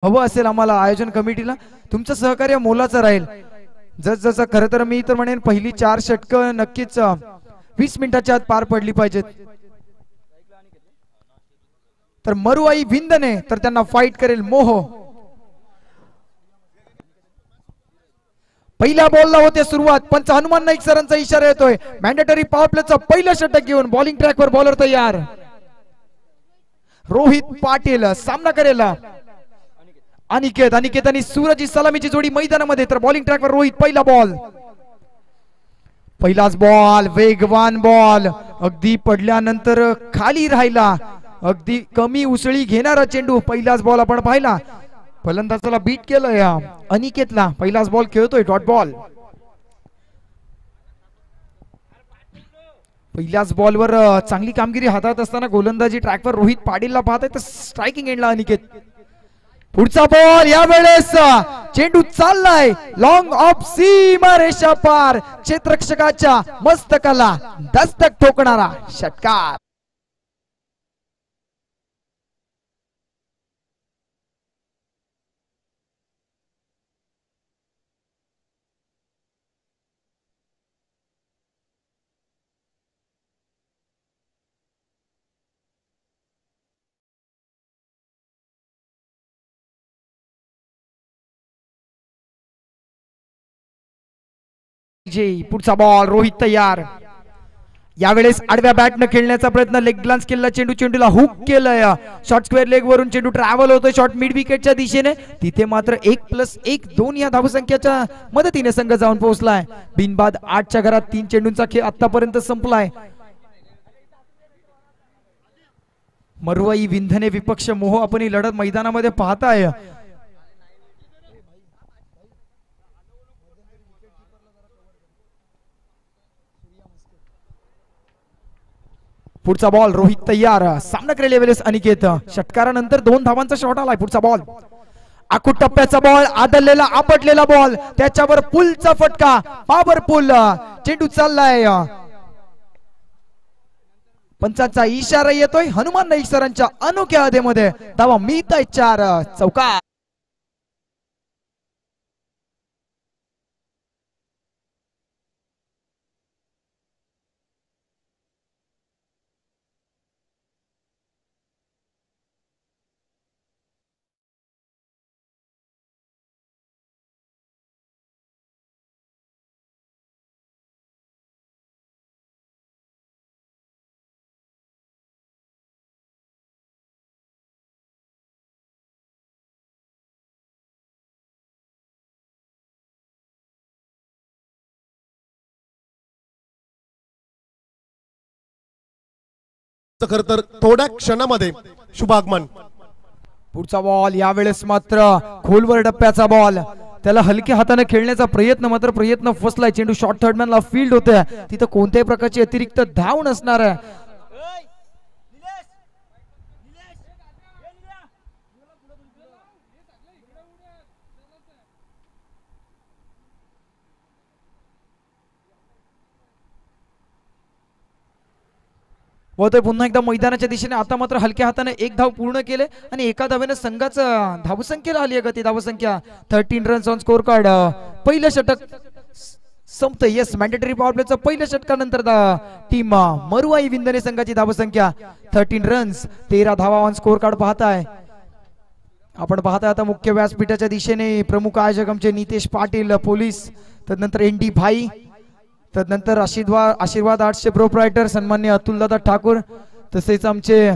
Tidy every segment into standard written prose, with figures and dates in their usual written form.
हवं असेल आम्हाला आयोजन कमिटीला तुमचं सहकार्य मोलाचं राहील. जसं खरं तर मी तर म्हणेन पहिली 4 षटकं नक्कीच 20 मिनिटाच्या आत पार पडली पाहिजेत. तर मरुआई विंदने तर त्यांना फाईट करेल मोह. पहिल्या बॉलला होते सुरुवात. पंच हनुमान नाईक सरांचा इशारा येतोय. मॅन्डेटरी पॉवर प्लेचं पहिलं षटक घेऊन बॉलिंग ट्रॅकवर बॉलर तयार. रोहित पाटील सामना करेल. अनिकेत आणि सूरज सलामीची जोडी मैदानामध्ये. तर बॉलिंग ट्रॅकवर रोहित. पहिला बॉल. पहिलाच बॉल वेगवान बॉल. अगदी पडल्यानंतर खाली राहिला. अगदी कमी उसळी घेणारा चेंडू. पहिलाच बॉल आपण पाहिला. फलंदाजाला बीट केलं या अनिकेतला. पहिलाच बॉल खेळतोय डॉट बॉल. पहिल्याच बॉलवर चांगली कामगिरी हातात असताना गोलंदाजी ट्रॅकवर रोहित पाटीलला पाहत आहे. तर स्ट्रायकिंग एंडला अनिकेत. पुढचा बॉल यावेळेस चेंडू चाललाय लॉंग ऑफ सीमा रेषा पार. क्षेत्ररक्षकाच्या मस्तकाला दस्तक ठोकणारा षटकार. पुढचा बॉल रोहित तयार. यावेळेस आडव्या बॅटनं खेळण्याचा प्रयत्न. लेग ग्लान्स केला चेंडू. चेंडूला हुक केलंय. शॉर्ट स्क्वेअर लेग वरून चेंडू ट्रॅव्हल होतोय शॉर्ट मिड विकेटच्या दिशेने. तिथे मात्र 1+1 या धावसंख्येच्या मदतीने संघ जाऊन पोहोचलाय. बिनबाद 8च्या घरात 3 चेंडूंचा खेळ आतापर्यंत संपलाय. मरुआई विंधने विपक्ष मोह आपण ही लढत मैदानामध्ये पाहताय. पुढचा बॉल रोहित तयार. सामना करेल यावेळेस अनिकेत. षटकारानंतर 2 धावांचा शॉट आलाय. पुढचा बॉल आखूड टप्प्याचा बॉल. आदळलेला आपटलेला बॉल. त्याच्यावर पुलचा फटका. पॉवरफुल चेंडू चाललाय. पंचांचा इशारा येतोय. हनुमान नाईक सरांच्या अनोख्या हदेमध्ये धावा मिळत आहे 4 चौकार. खर तर थोड्या क्षणामध्ये शुभागमन. पुढचा बॉल यावेळेस मात्र खोलवर डप्प्याचा बॉल. त्याला हलक्या हाताने खेळण्याचा प्रयत्न फसलाय. चेंडू शॉर्ट थर्डमॅनला फील्ड होते. तिथं कोणत्याही प्रकारची अतिरिक्त धाव नसणार आहे. पुन्हा एकदा मैदानाच्या दिशेने. आता मात्र हलक्या हाताने 1 धाव पूर्ण केले आणि एका धावेने संघाचं धावसंख्येला आली आहे गती. धावसंख्या 13 रन्स ऑन स्कोर कार्ड. पहिलं षटक संपतं. येस मॅन्डेटरी पॉवर प्लेचं पहिल्या षटकानंतर टीम मरुआई विंधने संघाची धावसंख्या 13 रन्स 13 धावा ऑन स्कोर कार्ड पाहताय. आपण पाहताय आता मुख्य व्यासपीठाच्या दिशेने प्रमुख आयोजक आमचे नितेश पाटील पोलीस. तदनंतर ND भाई. तदनंतर आशीर्वाद आर्ट्सचे प्रोप्रायटर सन्मान्य अतुलदादा ठाकूर. तसेच आमचे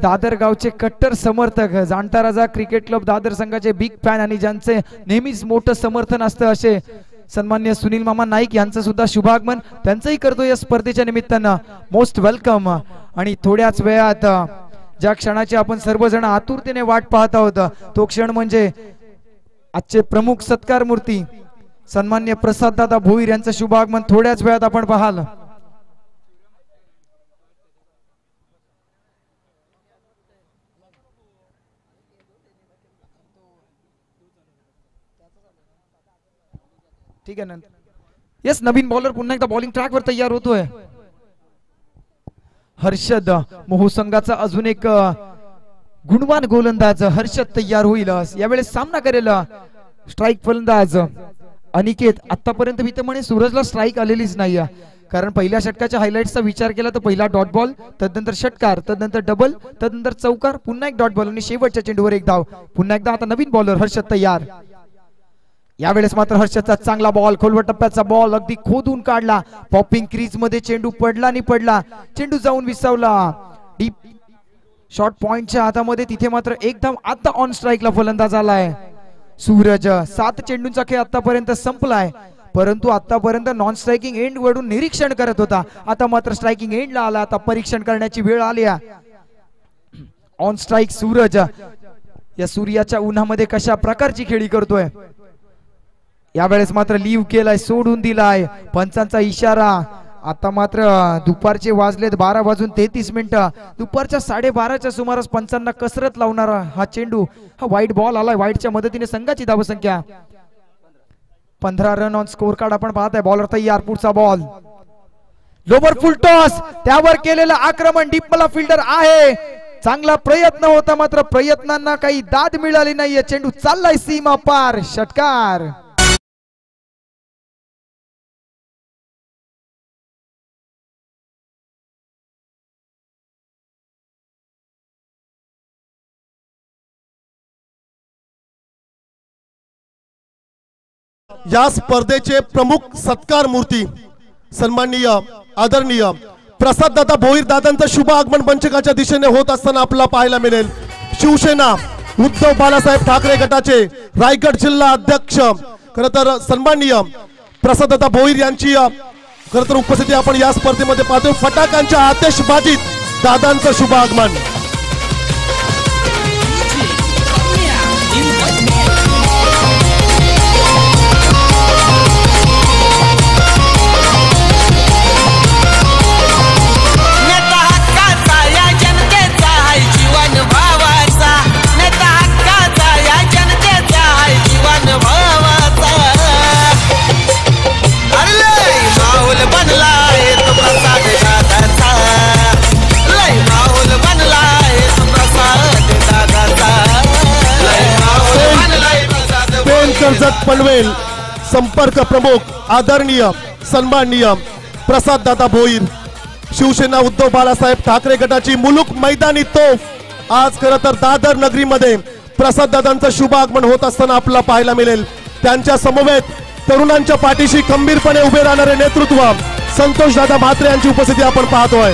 दादर गावचे कट्टर समर्थक जाणता राजा क्रिकेट क्लब दादर संघाचे बिग फॅन आणि ज्यांचे नेहमीच मोठं समर्थन असतं असे सन्मान्य सुनील मामा नाईक यांचं सुद्धा शुभागमन. त्यांचंही करतो या स्पर्धेच्या निमित्तानं मोस्ट वेलकम. आणि थोड्याच वेळात ज्या क्षणाची आपण सर्वजण आतुरतेने वाट पाहत आहोत तो क्षण म्हणजे आजचे प्रमुख सत्कार मूर्ती सन्मान्य प्रसाद दादा भोईर यांचं शुभागमन थोड्याच वेळात आपण पाहाल. ठीक आहे नंतर. येस नवीन बॉलर पुन्हा एकदा बॉलिंग ट्रॅकवर तयार होतोय. हर्षद मोहू संघाचा अजून एक गुणवान गोलंदाज हर्षद तयार होईल. यावेळेस सामना करेल स्ट्राईक फलंदाज अनिकेत. आतापर्यंत मी तर म्हणे सूरजला स्ट्राईक आलेलीच नाही, कारण पहिल्या षटकाच्या हायलाइट्सचा विचार केला तर पहिला डॉट बॉल, तदनंतर षटकार, तदनंतर डबल, तदनंतर चौकार, पुन्हा एक डॉट बॉल आणि शेवटच्या चेंडूवर एक धाव. पुन्हा एकदा आता नवीन बॉलर हर्षद तयार. यावेळेस मात्र हर्षदचा चांगला बॉल, खोलवर टप्प्याचा बॉल अगदी खोदून काढला. पॉपिंग क्रीज मध्ये चेंडू पडला आणि पडला, चेंडू जाऊन विसावला डीप शॉर्ट पॉइंटच्या हातामध्ये. तिथे मात्र एक धाव. आता ऑन स्ट्राईकला फलंदाज आलाय सूरज. 7 चेंडूंचा खेळ आतापर्यंत संपलाय, परंतु आतापर्यंत नॉन स्ट्रायकिंग एंड वरून निरीक्षण करत होता. आता मात्र स्ट्रायकिंग एंडला आला. आता परीक्षण करण्याची वेळ आली. ऑन स्ट्राईक सूरज या सूर्याच्या उन्हामध्ये कशा प्रकारची खेळी करतोय. यावेळेस मात्र लीव केलाय, सोडून दिलाय. पंचांचा इशारा. आता मात्र दुपारचे वाजलेत 12:33. दुपारच्या 12:30च्या सुमारास पंचांना कसरत लावणारा हा चेंडू, हा वाईट बॉल आलाय. वाईटच्या मदतीने संघाची धावसंख्या 15 रन ऑन स्कोर कार्ड आपण पाहताय. बॉलर तयार. पुढचा बॉल लोवर फुल टॉस, त्यावर केलेलं आक्रमण. डीप मला फिल्डर आहे. चांगला प्रयत्न होता, मात्र प्रयत्नांना काही दाद मिळाली नाहीये. चेंडू चाललाय सीमा पार. षटकार. या स्पर्धेचे प्रमुख सत्कार मूर्ती सन्माननीय आदरणीय प्रसाद दादा भोईर दादांचं शुभ आगमन पंचकाच्या दिशेने होत असताना आपल्याला पाहायला मिळेल. शिवसेना उद्धव बाळासाहेब ठाकरे गटाचे रायगड जिल्हा अध्यक्ष खरं तर सन्माननीय प्रसाद दादा भोईर यांची खरं तर उपस्थिती आपण या स्पर्धेमध्ये पाहतोय. फटाक्यांच्या आतिषबाजीत दादांचं शुभ आगमन. कर्जत पनवेल संपर्क प्रमुख आदरणीय सन्माननीय प्रसाद दादा भोईर. शिवसेना उद्धव बाळासाहेब ठाकरे गटाची मुलुक मैदानी तोफ आज खरं तर दादर नगरीमध्ये प्रसाद दादांचं शुभ आगमन होत असताना आपल्याला पाहायला मिळेल. त्यांच्या समवेत तरुणांच्या पाठीशी खंबीरपणे उभे राहणारे नेतृत्व संतोष दादा म्हात्रे यांची उपस्थिती आपण पाहतोय.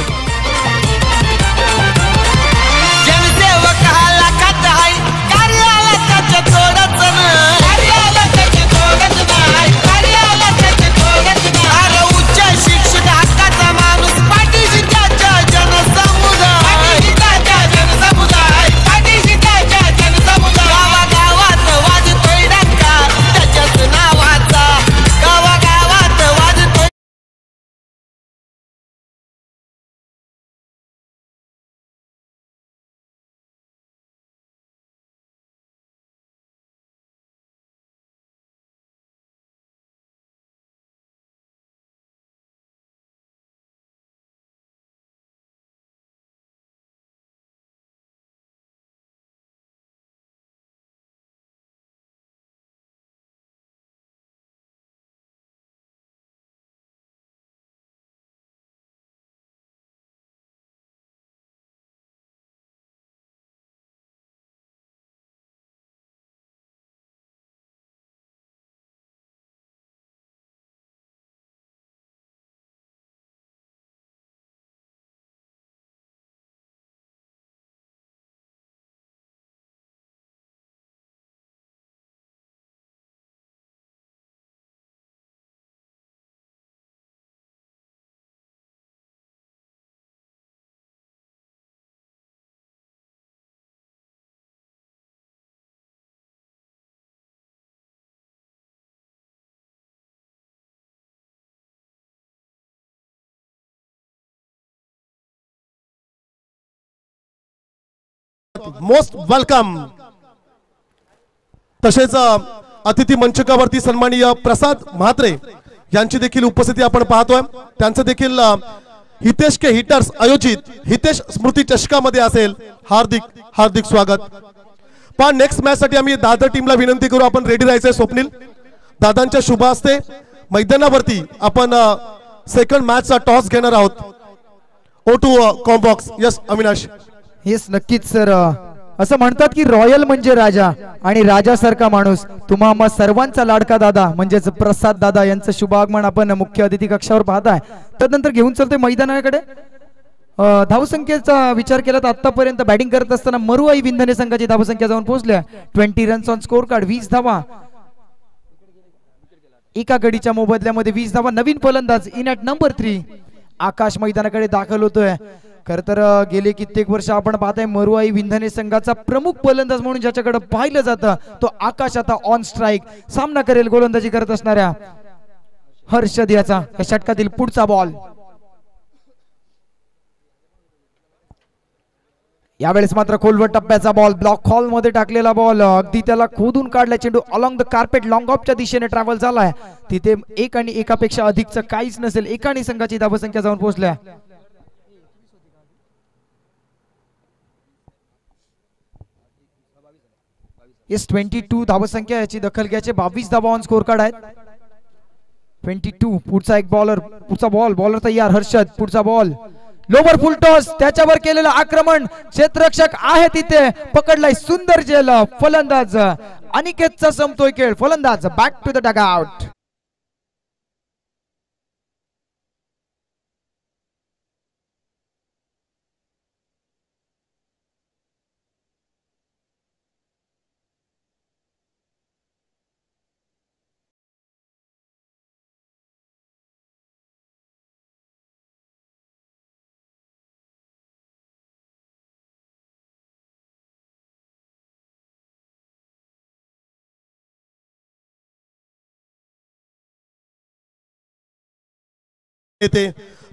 Most welcome. तसेच अतिथी मंचकावरती सन्माननीय प्रसाद म्हात्रे यांची देखील उपस्थिती आपण पाहतोय. त्यांचं देखील हितेश के हिटर्स आयोजित हितेश स्मृती चषकामध्ये असेल. हार्दिक हार्दिक स्वागत. पण नेक्स्ट मॅच साठी आम्ही दादर टीमला विनंती करू, आपण रेडी राहायचंय. स्वप्नील दादांच्या शुभ हस्ते मैदानावरती आपण सेकंड मॅचचा टॉस घेणार आहोत. ओ to combox. Yes Avinash. Yes नक्कीच सर. असं म्हणतात की रॉयल म्हणजे राजा आणि राजासारखा माणूस तुम्हा आम्हा सर्वांचा लाडका दादा म्हणजेच प्रसाद दादा यांचं शुभ आगमन आपण मुख्य अतिथी कक्षावर पाहताय. त्यानंतर घेऊन चलतोय मैदानाकडे. धावसंख्येचा विचार केला तर आतापर्यंत बॅटिंग करत असताना मरुआई विंधने संघाची धावसंख्या जाऊन पोहोचल्या 20 रन्स ऑन स्कोर कार्ड. 20 धावा एका गडीच्या मोबदल्यामध्ये 20 धावा. नवीन फलंदाज इन ॲट नंबर 3 आकाश मैदानाकडे दाखल होतोय. खर तर गेले कित्येक वर्ष आपण पाहताय मरुआई विंधने संघाचा प्रमुख फलंदाज म्हणून ज्याच्याकडे पाहिलं जातं तो आकाश आता ऑन स्ट्राईक सामना करेल गोलंदाजी करत असणाऱ्या हर्षद याचा. षटकातील पुढचा बॉल यावेळेस मात्र खोलवर टप्प्याचा बॉल. ब्लॉक हॉल मध्ये टाकलेला बॉल अगदी त्याला खोदून काढला. चेंडू अलॉंग द कार्पेट लॉंग ऑफच्या दिशेने ट्रॅव्हल झालाय. तिथे एक आणि एकापेक्षा अधिकचं काहीच नसेल. एकाने संघाची धावसंख्या जाऊन पोहोचल्या. येस 22 धावसंख्या याची दखल घ्यायचे. 22 धावा ऑन स्कोर कार्ड आहेत. 22. पुढचा एक बॉलर. पुढचा बॉलर तयार. हर्षद. पुढचा बॉल लोवर फुल टॉस. त्याच्यावर केलेलं आक्रमण. क्षेत्ररक्षक आहे तिथे. पकडलाय सुंदर जेल. फलंदाज अनिकेतचा संपतोय खेळ. फलंदाज बॅक टू द डगआउट.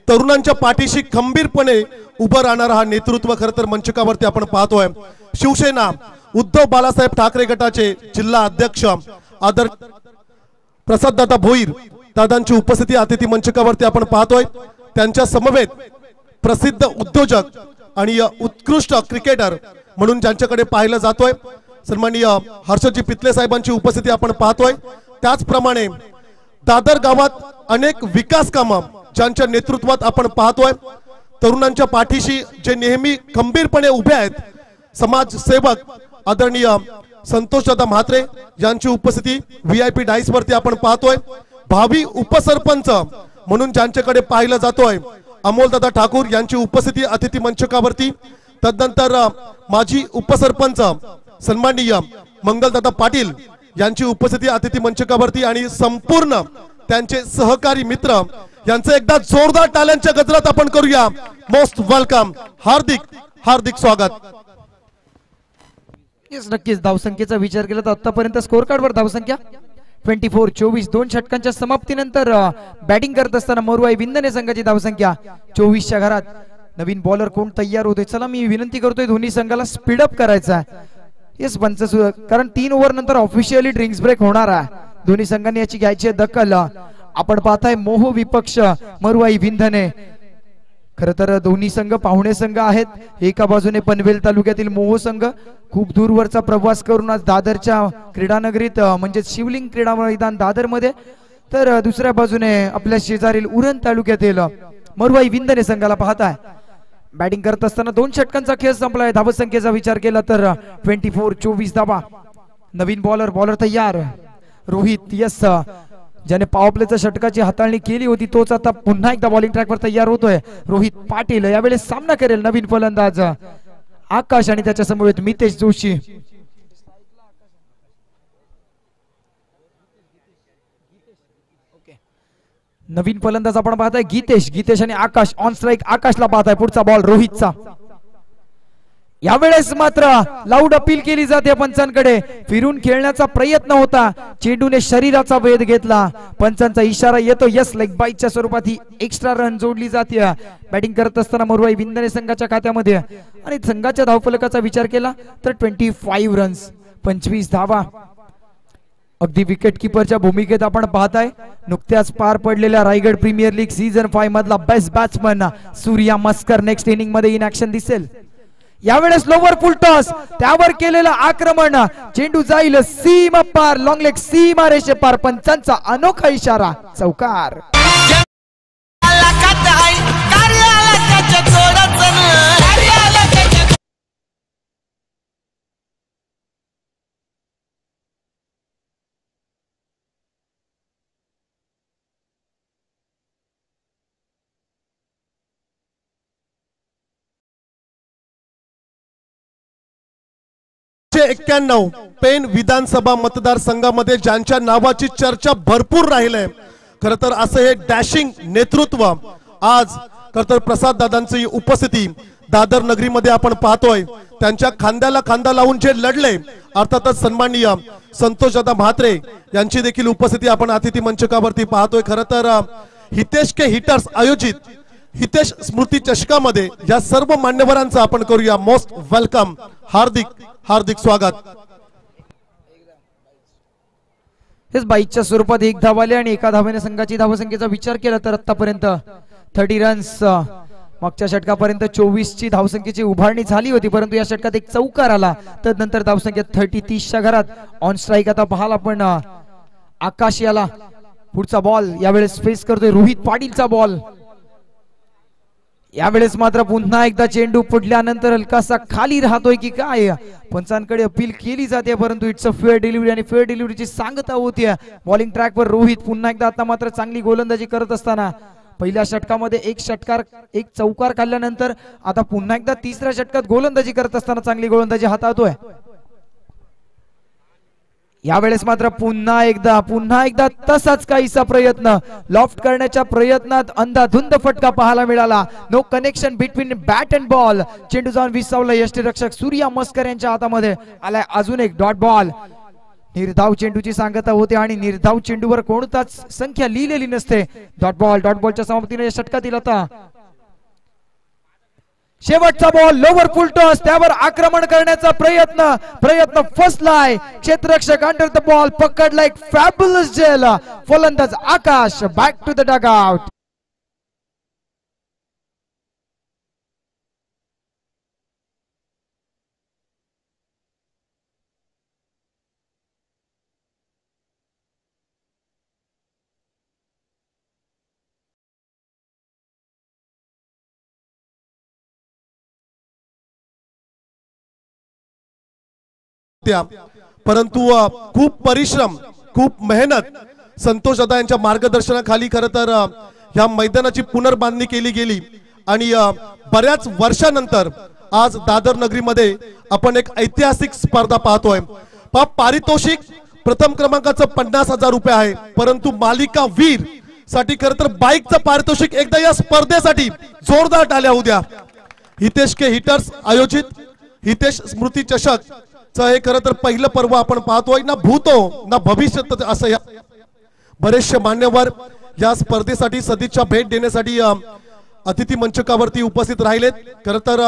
तरुणांच्या पाठीशी खंबीरपणे उभं राहणारा हा नेतृत्व खरं तर मंचकावरती आपण पाहतोय. शिवसेना उद्धव बाळासाहेब ठाकरे गटाचे जिल्हा अध्यक्ष आदर प्रसाददादा भोईर दादांची उपस्थिती अतिथी मंचकावरती आपण पाहतोय. त्यांच्या समवेत प्रसिद्ध उद्योजक आणि उत्कृष्ट क्रिकेटर म्हणून ज्यांच्याकडे पाहिलं जातोय सन्माननीय हर्षदजी पितले साहेबांची उपस्थिती आपण पाहतोय. त्याचप्रमाणे दादर गावात अनेक विकास कामं ज्यांच्या नेतृत्वात आपण पाहतोय. तरुणांच्या पाठीशी जे नेहमी खंबीरपणे उभे आहेत समाजसेवक आदरणीय संतोषदादा म्हात्रे यांची उपस्थिती VIP डाईस वरती आपण पाहतोय. भावी उपसरपंच म्हणून ज्यांच्याकडे पाहिलं जातोय अमोलदादा ठाकूर यांची उपस्थिती अतिथी मंचकावरती. तदनंतर माजी उपसरपंच सन्माननीय मंगलदादा पाटील यांची उपस्थिती अतिथी मंचकावरती आणि संपूर्ण त्यांचे सहकारी मित्र यांचे एकदा जोरदार टाळ्यांच्या गजरात आपण करूया. Most welcome. हार्दिक हार्दिक स्वागत. येस नक्कीच. धावसंख्येचा विचार केला तर आतापर्यंत स्कोर कार्डवर धावसंख्या 24. 24 दोन षटकांच्या समाप्तीनंतर बॅटिंग करत असताना मरुआई विंधने संघाची धावसंख्या 24च्या घरात. नवीन बॉलर कोण तयार होते. चला मी विनंती करतोय दोन्ही संघाला स्पीडअप करायचा. येस पंच कारण 3 ओव्हर नंतर ऑफिशियली ड्रिंक्स ब्रेक होणार आहे. दोन्ही संघांनी याची घ्यायची दखल. आपण पाहताय मोह विपक्ष मरुआई विंधने. खर तर दोन्ही संघ पाहुणे संघ आहेत. एका बाजूने पनवेल तालुक्यातील मोह संघ खूप दूरवरचा प्रवास करून आज दादरच्या क्रीडानगरीत म्हणजे शिवलिंग क्रीडा मैदान दादर मध्ये, तर दुसऱ्या बाजूने आपल्या शेजारील उरण तालुक्यातील मरुआई विंधने संघाला पाहताय. बॅटिंग करत असताना 2 षटकांचा खेळ संपलाय. धावसंख्येचा विचार केला तर 24. 24 धावा. नवीन बॉलर तयार. रोहित. यस ज्याने पॉवर प्लेच्या षटकाची हाताळणी केली होती तोच आता पुन्हा एकदा बॉलिंग ट्रॅकवर तयार होतोय. रोहित पाटील यावेळेस सामना करेल. नवीन फलंदाज आकाश आणि त्याच्या समवेत मितेश जोशी. नवीन फलंदाज आपण पाहताय गीतेश आणि आकाश ऑन स्ट्राईक. आकाशला पाहताय. पुढचा बॉल रोहितचा. यावेळेस मात्र लाऊड अपील केली जाते पंचांकडे. फिरून खेळण्याचा प्रयत्न होता. चेंडूने शरीराचा वेध घेतला. पंचांचा इशारा येतो. यस लेग बाईटच्या स्वरूपात ही एक्स्ट्रा रन जोडली जाते. बॅटिंग करत असताना मरुआई विंधने संघाच्या खात्यामध्ये आणि संघाच्या धावफलकाचा विचार केला तर 25 रन्स 25 धावा. अगदी विकेट किपरच्या भूमिकेत आपण पाहताय नुकत्याच पार पडलेल्या रायगड प्रीमियर लीग सीझन 5 मधला best batsman Surya Maskar next inning मध्ये इन ऍक्शन दिसेल. यावेळेस लोवर फुल टॉस त्यावर केलेलं आक्रमण, चेंडू जाईल सीमा पार, लॉंग लेग सीमा रेषे पार, पंचांचा अनोखा इशारा, चौकार. पेन विधानसभा मतदारसंघामध्ये ज्यांच्या नावाची चर्चा भरपूर राहिले, खर तर असं हे डॅशिंग नेतृत्व आज खर तर प्रसाद दादांची उपस्थिती दादर नगरीमध्ये आपण पाहतोय. त्यांच्या खांद्याला खांदा लावून जे लढले, अर्थातच सन्माननीय संतोषदादा म्हात्रे यांची देखील उपस्थिती आपण अतिथी मंचकावरती पाहतोय. खर तर हितेश के हिटर्स आयोजित हितेश स्मृती चषकामध्ये या सर्व मान्यवरांचं आपण करूया मोस्ट वेलकम, हार्दिक हार्दिक स्वागत. हेच बाईच्या स्वरूपात एक धाव आले आणि एका धावेने संघाची धावसंख्येचा विचार केला तर आतापर्यंत 30 रन्स, मागच्या षटकापर्यंत 24 ची धावसंख्येची उभारणी झाली होती, परंतु या षटकात एक चौकार आला. तदनंतर धावसंख्या 30-30च्या घरात. ऑन स्ट्राईक आता पाहाल आपण आकाश याला पुढचा बॉल यावेळेस फेस करतोय रोहित पाटीलचा बॉल. यावेळेस मात्र पुन्हा एकदा चेंडू पडल्यानंतर हलकासा खाली राहतोय की काय, पंचांकडे अपील केली जाते, परंतु इट्स अ फेअर डिलिव्हरी आणि फेअर डिलिव्हरीची सांगता होती. बॉलिंग ट्रॅकवर रोहित पुन्हा एकदा आता मात्र चांगली गोलंदाजी करत असताना पहिल्या षटकामध्ये एक चौकार काढल्यानंतर आता पुन्हा एकदा तिसऱ्या षटकात गोलंदाजी करत असताना चांगली गोलंदाजी हाताळतोय. यावेळेस मात्र पुन्हा एकदा तसाच काहीसा प्रयत्न, लॉफ्ट करण्याच्या प्रयत्नात अंधाधुंद फटका पाहायला मिळाला. No connection between bat and ball. चेंडू जाऊन विसावला यष्टीरक्षक सूर्या मस्कर यांच्या हातामध्ये. आलाय अजून एक डॉट बॉल. निर्धाव चेंडूची सांगता होते आणि निर्धाव चेंडूवर कोणताच संख्या लिहिलेली नसते. डॉट बॉलच्या समाप्तीने या षटकातील आता शेवटचा बॉल, लोवर फुल टॉस, त्यावर आक्रमण करण्याचा प्रयत्न फसलाय. क्षेत्ररक्षक अंडर द बॉल पकडला एक फॅब्युलस जेल. फलंदाज Akash back to the dugout. परंतु खूप परिश्रम, खूप मेहनत संतोष दादा यांच्या मार्गदर्शनाखाली खरं तर या मैदानाची पुनर्बांधणी केली गेली आणि बऱ्याच वर्षानंतर आज दादर नगरीमध्ये आपण एक ऐतिहासिक स्पर्धा पाहतोय. पारितोषिक प्रथम क्रमांकाचं 50,000 रुपये आहे, परंतु मालिका वीर साठी खरं तर बाईकचं पारितोषिक एकदा या स्पर्धेसाठी जोरदार टाळ्या होऊ द्या. हितेश के हिटर्स आयोजित हितेश स्मृती चषक हे खरं तर पहिलं पर्व आपण पाहतोय. ना भूतो ना भविष्य असं या बरेचसे मान्यवर या स्पर्धेसाठी सदिच्छा भेट देण्यासाठी अतिथी मंचकावरती उपस्थित राहिलेत. खरं तर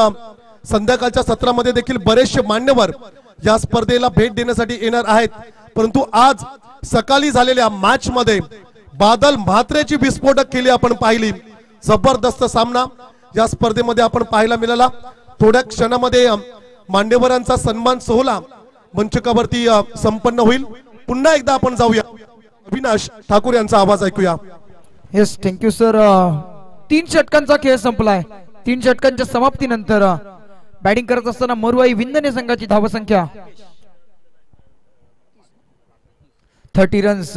संध्याकाळच्या सत्रामध्ये देखील बरेचसे मान्यवर या स्पर्धेला भेट देण्यासाठी येणार आहेत, परंतु आज सकाळी झालेल्या मॅच मध्ये बादल म्हात्रेची विस्फोटक केली आपण पाहिली. जबरदस्त सामना या स्पर्धेमध्ये आपण पाहायला मिळाला. थोड्या क्षणामध्ये मान्यवरांचा सन्मान सोहळा मंचकावरती संपन्न होईल. पुन्हा एकदा आपण जाऊया, अविनाश ठाकूर यांचा आवाज ऐकूया. Yes, thank you sir. 3 षटकांचा खेळ संपलाय. 3 षटकांच्या समाप्तीनंतर बॅटिंग करत असताना मरुआई विंदने संघाची धावसंख्या 30 रन्स.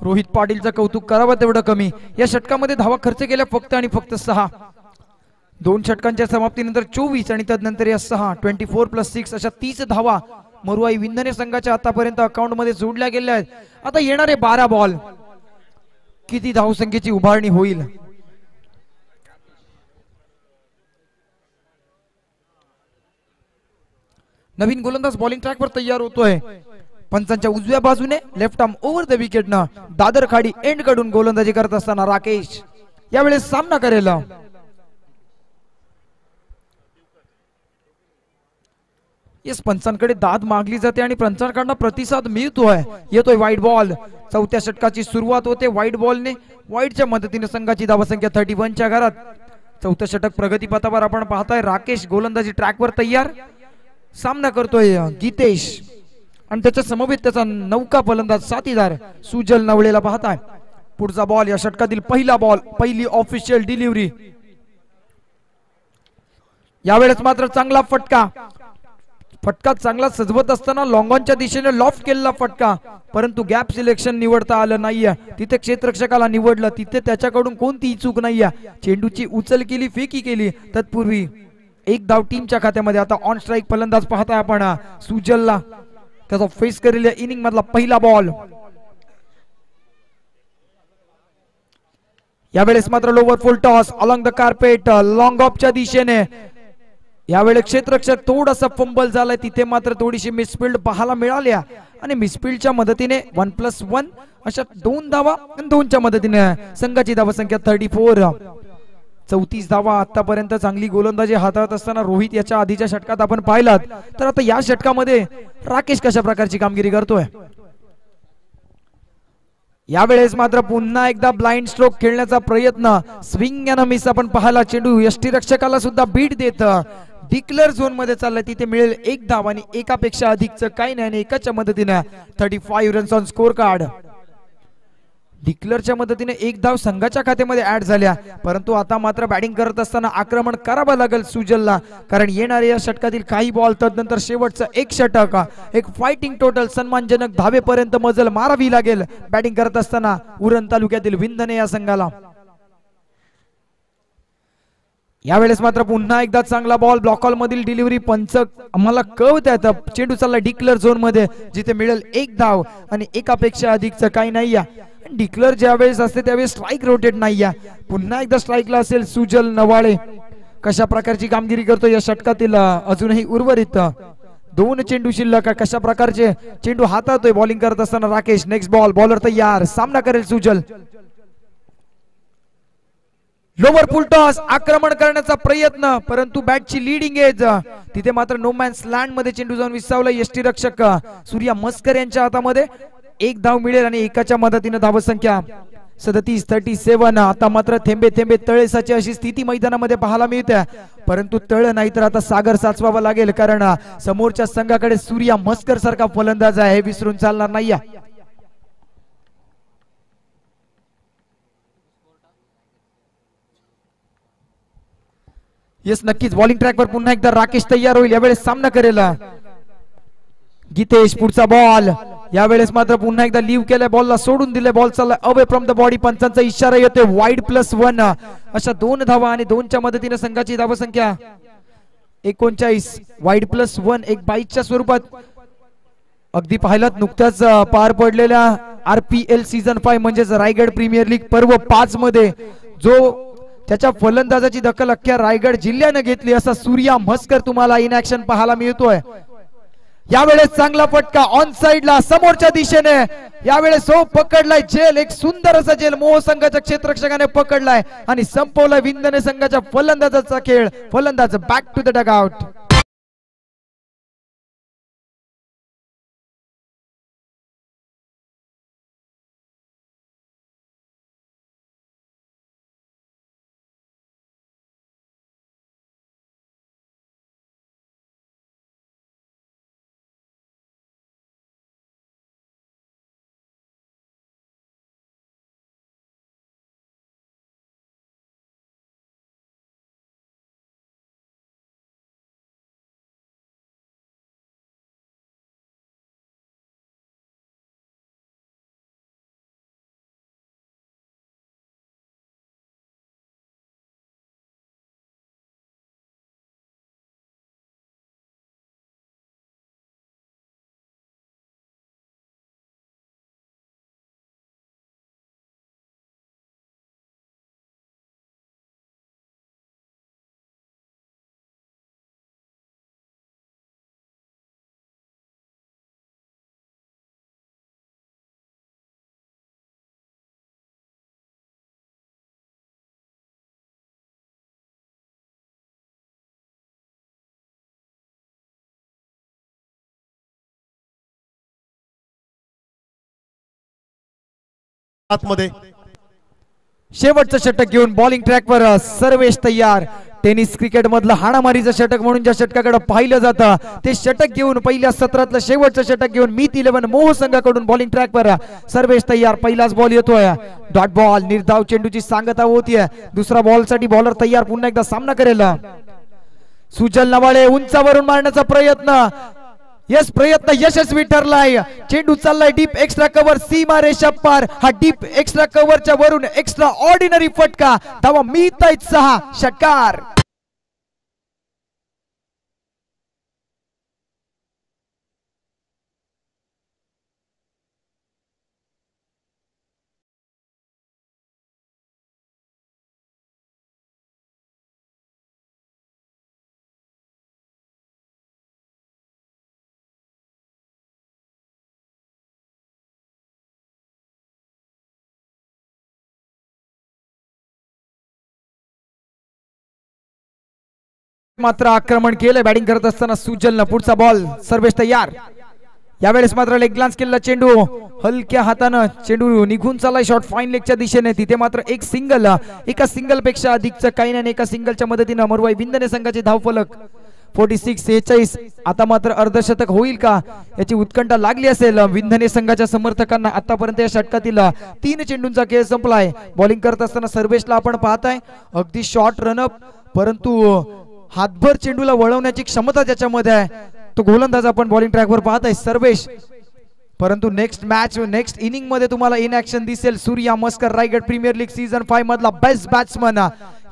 रोहित पाटीलचं कौतुक करावं तेवढं कमी. या षटकामध्ये धावा खर्च केल्या फक्त आणि फक्त 6. 2 षटकांच्या समाप्तीनंतर 24 आणि त्यानंतर या 6 24+6 अशा 30 धावा मरुआई विंदने संघाच्या आतापर्यंत अकाउंट मध्ये जोडल्या गेल्या आहेत. आता येणारे 12 बॉल किती धावसंख्येची उभारणी होईल. नवीन गोलंदाज बॉलिंग ट्रॅकवर तयार होतोय. पंचांच्या उजव्या बाजूने लेफ्ट आर्म ओव्हर द विकेटनं दादर खाडी एंड कडून गोलंदाजी करत असताना राकेश यावेळेस सामना करेल. येस, पंचांकडे दाद मागली जाते आणि पंचांकडनं प्रतिसाद मिळतोय. येतोय वाईट बॉल. चौथ्या षटकाची सुरुवात होते वाईट बॉलने. वाईटच्या मदतीने संघाची धावसंख्या 31च्या घरात. चौथं षटक प्रगतीपथावर आपण पाहताय. राकेश गोलंदाजी ट्रॅकवर तयार. सामना करतोय गीतेश आणि त्याच्या समवेत त्याचा नौका फलंदाज साथीदार सुजल नवळेला पाहताय. पुढचा बॉल, या षटकातील पहिला बॉल, पहिली ऑफिशियल डिलिव्हरी. यावेळेस मात्र चांगला फटका चांगला सजवत असताना लॉंगॉनच्या दिशेने लॉफ्ट केलेला फटका, परंतु गॅप सिलेक्शन निवडता आलं नाहीये. तिथे क्षेत्ररक्षकाला निवडलं, तिथे त्याच्याकडून कोणतीही चूक नाहीये. चेंडूची उचल केली, फेकी केली. तत्पूर्वी एक धाव टीमच्या खात्यामध्ये. आता ऑन स्ट्राईक फलंदाज पाहताय आपण सुजलला. त्याचा फेस केलेल्या इनिंग मधला पहिला बॉल. यावेळेस मात्र lower full toss along the carpet, long ऑफच्या दिशेने. यावेळेस क्षेत्ररक्षक थोडासा फंबल झालाय, तिथे मात्र थोडीशी मिसफिल्ड पाहायला मिळाल्या आणि मिसफिल्डच्या मदतीने 1+1 अशा 2 धावा आणि 2च्या मदतीने संघाची धावसंख्या 34. 34 धावा. आतापर्यंत चांगली गोलंदाजी हाताळत असताना रोहित याच्या आधीच्या षटकात आपण पाहिलात, तर आता या षटकामध्ये राकेश कशा प्रकारची कामगिरी करतोय. यावेळेस मात्र पुन्हा एकदा ब्लाइंड स्ट्रोक खेळण्याचा प्रयत्न, स्विंग अँड मिस आपण पाहायला. चेंडू यष्टीरक्षकाला सुद्धा बीट देत डिक्लेअर झोन मध्ये चाललाय, तिथे मिळेल 1 धाव आणि एकापेक्षा अधिकचं काही नाही आणि एकाच्या मदतीने 35 रन्स ऑन स्कोर कार्ड. डिक्लेअरच्या मदतीने 1 धाव संघाच्या खात्यामध्ये ऍड झाल्या, परंतु आता मात्र बॅटिंग करत असताना आक्रमण करावं लागेल सुजलला, कारण येणाऱ्या या षटकातील काही बॉल तदनंतर शेवटचं एक षटक, एक फायटिंग टोटल सन्मानजनक धावेपर्यंत मजल मारावी लागेल बॅटिंग करत असताना उरण तालुक्यातील विंधने या संघाला. यावेळेस मात्र पुन्हा एकदा चांगला बॉल, ब्लॉकॉल मधील डिलिव्हरी. पंच आम्हाला कळवत चेंडू चालला डिक्लेअर झोन मध्ये, जिथे मिळेल 1 धाव आणि एकापेक्षा अधिकचं काही नाही. डिक्लेअर ज्यावेळेस असते त्यावेळेस स्ट्राईक रोटेट नाही. पुन्हा एकदा स्ट्राईकला असेल सुजल नवाळे. कशा प्रकारची कामगिरी करतो या षटकातील अजूनही उर्वरित 2 चेंडू शिल्लक. कशा प्रकारचे चेंडू हातातोय बॉलिंग करत असताना राकेश. नेक्स्ट बॉल, बॉलर तयार, सामना करेल सुजल. लोवर फुल टॉस, आक्रमण करण्याचा प्रयत्न, परंतु बॅटची लीडिंग एज. तिथे मात्र नो मॅन्स लँड मध्ये चेंडू जाऊन विसावला यष्टीरक्षक सूर्या मस्कर यांच्या हातामध्ये. 1 धाव मिळेल आणि एकाच्या मदतीने धावसंख्या 37. आता मात्र थेंबे थेंबे तळेसाची अशी स्थिती मैदानामध्ये पाहायला मिळते, परंतु तळ नाही तर आता सागर साचवावा लागेल, कारण समोरच्या संघाकडे सूर्या मस्कर सारखा फलंदाज आहे, हे विसरून चालणार नाही. येस, नक्कीच बॉलिंग ट्रॅकवर पुन्हा एकदा राकेश तयार होईल. यावेळेस सामना करेल गीतेश. पुढचा बॉल, यावेळेस मात्र पुन्हा एकदा लीव्ह केलाय, बॉलला सोडून दिले, बॉल चालला अवे फ्रॉम द बॉडी. पंचांचा इशारा येतोय वाईड +1 अशा 2 धावा आणि 2च्या मदतीने संघाची धावसंख्या 39. वाईड +1 एक बाईकच्या स्वरूपात. अगदी पाहिलात नुकत्याच पार पडलेल्या RPL सीझन 5 म्हणजेच रायगड प्रीमियर लीग पर्व 5 मध्ये जो त्याच्या फलंदाजाची दखल अख्ख्या रायगड जिल्ह्याने घेतली असा सूर्या मस्कर तुम्हाला इन ऍक्शन पाहायला मिळतोय. यावेळेस चांगला फटका ऑन साइडला समोरच्या दिशेने. यावेळेस पकडलाय जेल, एक सुंदर असा जेल मोह संघाच्या क्षेत्ररक्षकाने पकडलाय आणि संपवलाय विंधने संघाच्या फलंदाजाचा खेळ. फलंदाज बॅक टू द डगआउट. आतमध्ये शेवटचं षटक घेऊन बॉलिंग ट्रॅकवर सर्वेश तयार. टेनिस क्रिकेट मधलं हाणामारीचं षटक म्हणून ज्या षटकाकडे पाहिलं जातं ते षटक घेऊन पहिल्या सत्रातलं शेवटचं षटक घेऊन मीत 11 मोह संघाकडून बॉलिंग ट्रॅकवर सर्वेश तयार. पहिलाच बॉल येतोय, डॉट बॉल. निर्धाव चेंडूची सांगता होतीये. दुसरा बॉल साठी बॉलर तयार, पुन्हा एकदा सामना करेल. सुजल नवाळे उंचावरून मारण्याचा प्रयत्न, यस प्रयत्न यशस्वी ठरलाय. चेंडू चाललाय डीप एक्स्ट्रा कव्हर, सीमा रेषा पार. हा डीप एक्स्ट्रा कव्हरच्या वरून एक्स्ट्रा ऑर्डिनरी फटका. धावा मिळतायत 6, षटकार. मात्र आक्रमण केलं बॅटिंग करत असताना सुजलनं. पुढचा बॉल सर्वेश तयार. यावेळेस मात्र लेग ग्लान्स केलेला चेंडू हलक्या हातानं चेंडू निघून चाललाय शॉर्ट फाईन लेगच्या दिशेने. तिथे मात्र एक सिंगल, एका सिंगल पेक्षा अधिकचं काही नाही. एका सिंगलच्या मदतीनं मरुवाई विंधने संघाचे धावफलक 46-46. आता मात्र अर्धशतक होईल का याची उत्कंठा लागली असेल विंधने संघाच्या समर्थकांना. आतापर्यंत या षटकातील 3 चेंडूंचा खेळ संपलाय. बॉलिंग करत असताना सर्वेशला आपण पाहताय अगदी शॉर्ट रनअप, परंतु हातभर चेंडूला वळवण्याची क्षमता ज्याच्यामध्ये आहे तो गोलंदाज आपण बॉलिंग ट्रॅकवर पाहताय सर्वेश. परंतु नेक्स्ट मॅच, नेक्स्ट इनिंग मध्ये तुम्हाला इन ऍक्शन दिसेल Surya Maskar, Raigad premier league season 5 मधला बेस्ट बॅट्समन.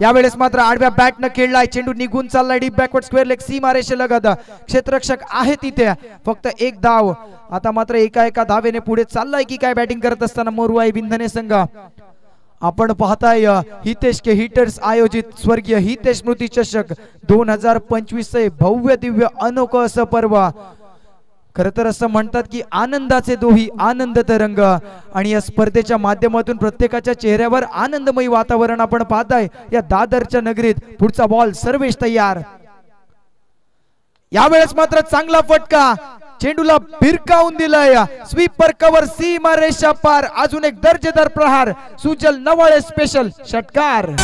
यावेळेस मात्र आडव्या बॅटनं खेळलाय, चेंडू निघून चाललाय डीप बॅकवर्ड स्क्वेअर लेग, सीमा रेषेलगत. क्षेत्ररक्षक आहे तिथे, फक्त एक धाव. आता मात्र एका धावेने पुढे चाललाय की काय बॅटिंग करत असताना मोरुआई विंधने संघ. आपण पाहताय हितेश के हिटर्स आयोजित स्वर्गीय हितेश स्मृती चषक 2025 चे भव्य दिव्य अनोखं असं पर्व. खर तर असं म्हणतात की आनंदाचे दोही आनंद तरंग, आणि या स्पर्धेच्या माध्यमातून प्रत्येकाच्या चेहऱ्यावर आनंदमयी वातावरण आपण पाहताय या दादरच्या नगरीत. पुढचा बॉल सर्वेश तयार. यावेळेस मात्र चांगला फटका, चेंडूला भिरकावून दिलाय. स्वीपर कव्हर, सीमा रेषा पार. अजून एक दर्जेदार प्रहार. सुजल नवाळे स्पेशल, षटकार.